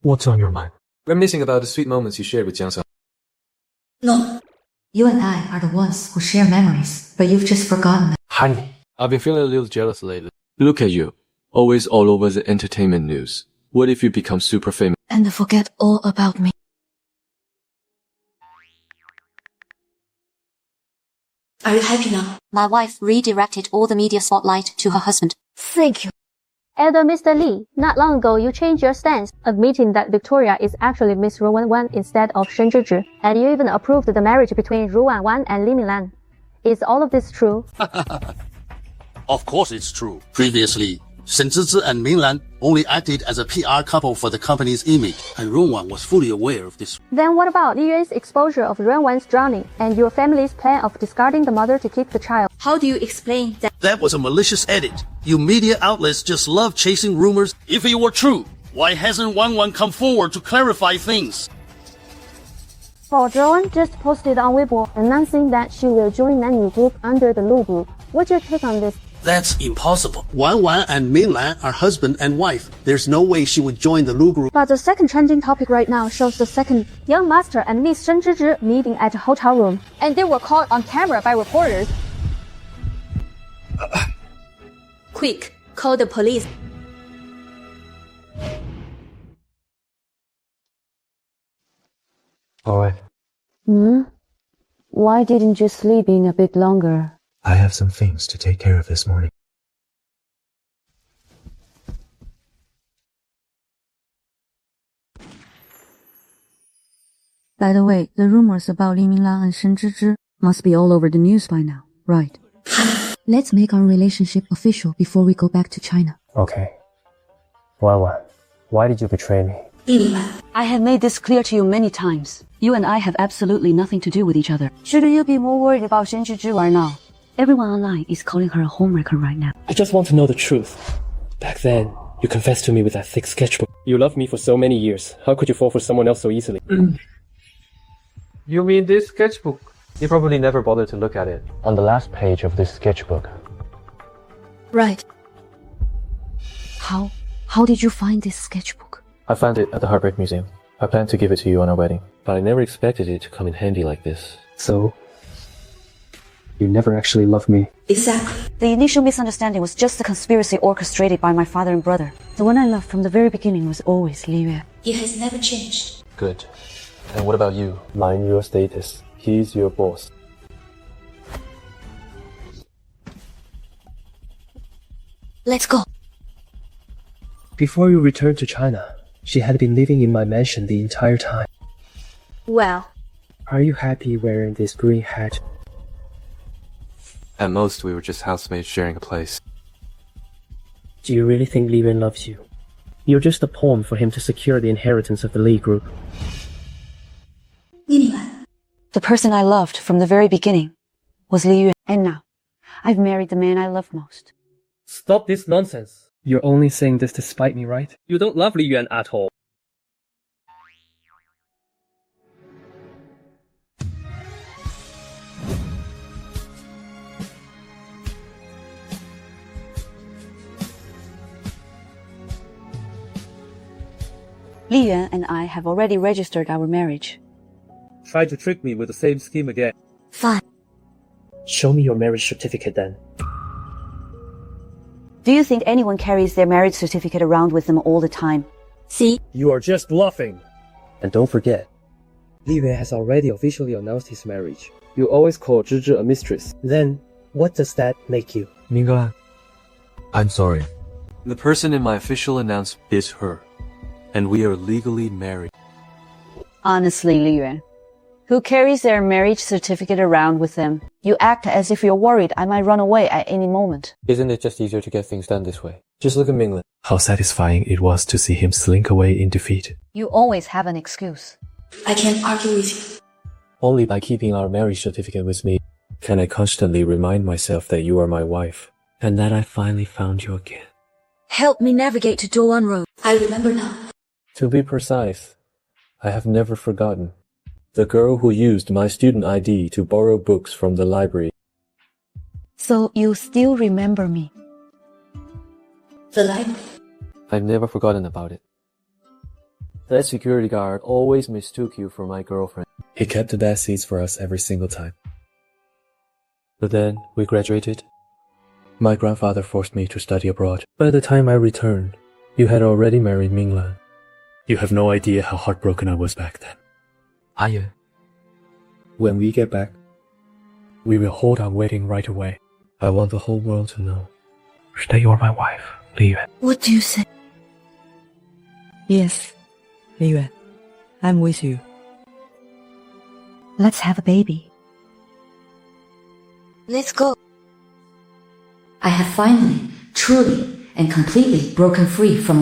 What's on your mind? Reminiscing about the sweet moments you shared with Jiang. No. You and I are the ones who share memories, but you've just forgotten them. Honey. I've been feeling a little jealous lately. Look at you. Always all over the entertainment news. What if you become super famous? And forget all about me. Are you happy now? My wife redirected all the media spotlight to her husband. Thank you. Elder Mr. Li, not long ago you changed your stance, admitting that Victoria is actually Miss Ruan Wan instead of Shen Zhizhi, and you even approved the marriage between Ruan Wan and Li Minglan. Is all of this true? Of course it's true. Previously, Shen Zhizhi and Minglan only acted as a PR couple for the company's image, and Ruan Wan was fully aware of this. Then what about Li Yuan's exposure of Ruan Wan's drowning, and your family's plan of discarding the mother to keep the child? How do you explain that? That was a malicious edit. You media outlets just love chasing rumors. If it were true, why hasn't Ruan Wan come forward to clarify things? Fodder just posted on Weibo announcing that she will join Nanny group under the Lu group. What's your take on this? That's impossible. Ruan Wan and Minglan are husband and wife. There's no way she would join the Lu group. But the second trending topic right now shows the second young master and Miss Shen Zhizhi meeting at a hotel room, and they were caught on camera by reporters. Quick, call the police. Alright. Why didn't you sleep in a bit longer? I have some things to take care of this morning. By the way, the rumors about Li Minglan and Shen Zhizhi must be all over the news by now, right? Let's make our relationship official before we go back to China. Okay. Ruan Wan, why did you betray me? Li Yuan. I have made this clear to you many times. You and I have absolutely nothing to do with each other. Shouldn't you be more worried about Shen Zhizhi right now? Everyone online is calling her a homewrecker right now. I just want to know the truth. Back then, you confessed to me with that thick sketchbook. You loved me for so many years. How could you fall for someone else so easily? You mean this sketchbook? You probably never bothered to look at it. On the last page of this sketchbook. Right. How did you find this sketchbook? I found it at the Heartbreak Museum. I planned to give it to you on our wedding, but I never expected it to come in handy like this. So, you never actually loved me? Exactly. The initial misunderstanding was just a conspiracy orchestrated by my father and brother. The one I loved from the very beginning was always Li Yuan. He has never changed. Good. And what about you? Mind your status. He's your boss. Let's go. Before you returned to China, she had been living in my mansion the entire time. Well, Are you happy wearing this green hat? At most, we were just housemates sharing a place. Do you really think Li Yuan loves you? You're just a pawn for him to secure the inheritance of the Li group. Li Minglan. The person I loved from the very beginning was Li Yuan, and now I've married the man I love most. Stop this nonsense. You're only saying this to spite me, right? You don't love Li Yuan at all. Li Yuan and I have already registered our marriage. Try to trick me with the same scheme again. Fine. Show me your marriage certificate then. Do you think anyone carries their marriage certificate around with them all the time? See? You are just bluffing. And don't forget, Li Yuan has already officially announced his marriage. You always call Zhizhi a mistress. Then, what does that make you? Minglan, I'm sorry. The person in my official announcement is her, and we are legally married. Honestly, Li Yuan, who carries their marriage certificate around with them? You act as if you're worried I might run away at any moment. Isn't it just easier to get things done this way? Just look at Minglan. How satisfying it was to see him slink away in defeat. You always have an excuse. I can't argue with you. Only by keeping our marriage certificate with me can I constantly remind myself that you are my wife, and that I finally found you again. Help me navigate to Doan Road. I remember now. To be precise, I have never forgotten. The girl who used my student ID to borrow books from the library. So you still remember me? The library? I've never forgotten about it. That security guard always mistook you for my girlfriend. He kept the best seats for us every single time. But then, we graduated. My grandfather forced me to study abroad. By the time I returned, you had already married Minglan. You have no idea how heartbroken I was back then. When we get back, we will hold our wedding right away. I want the whole world to know that you are my wife, Li Yuan. What do you say? Yes, Li Yuan, I'm with you. Let's have a baby. Let's go. I have finally, truly, and completely broken free from my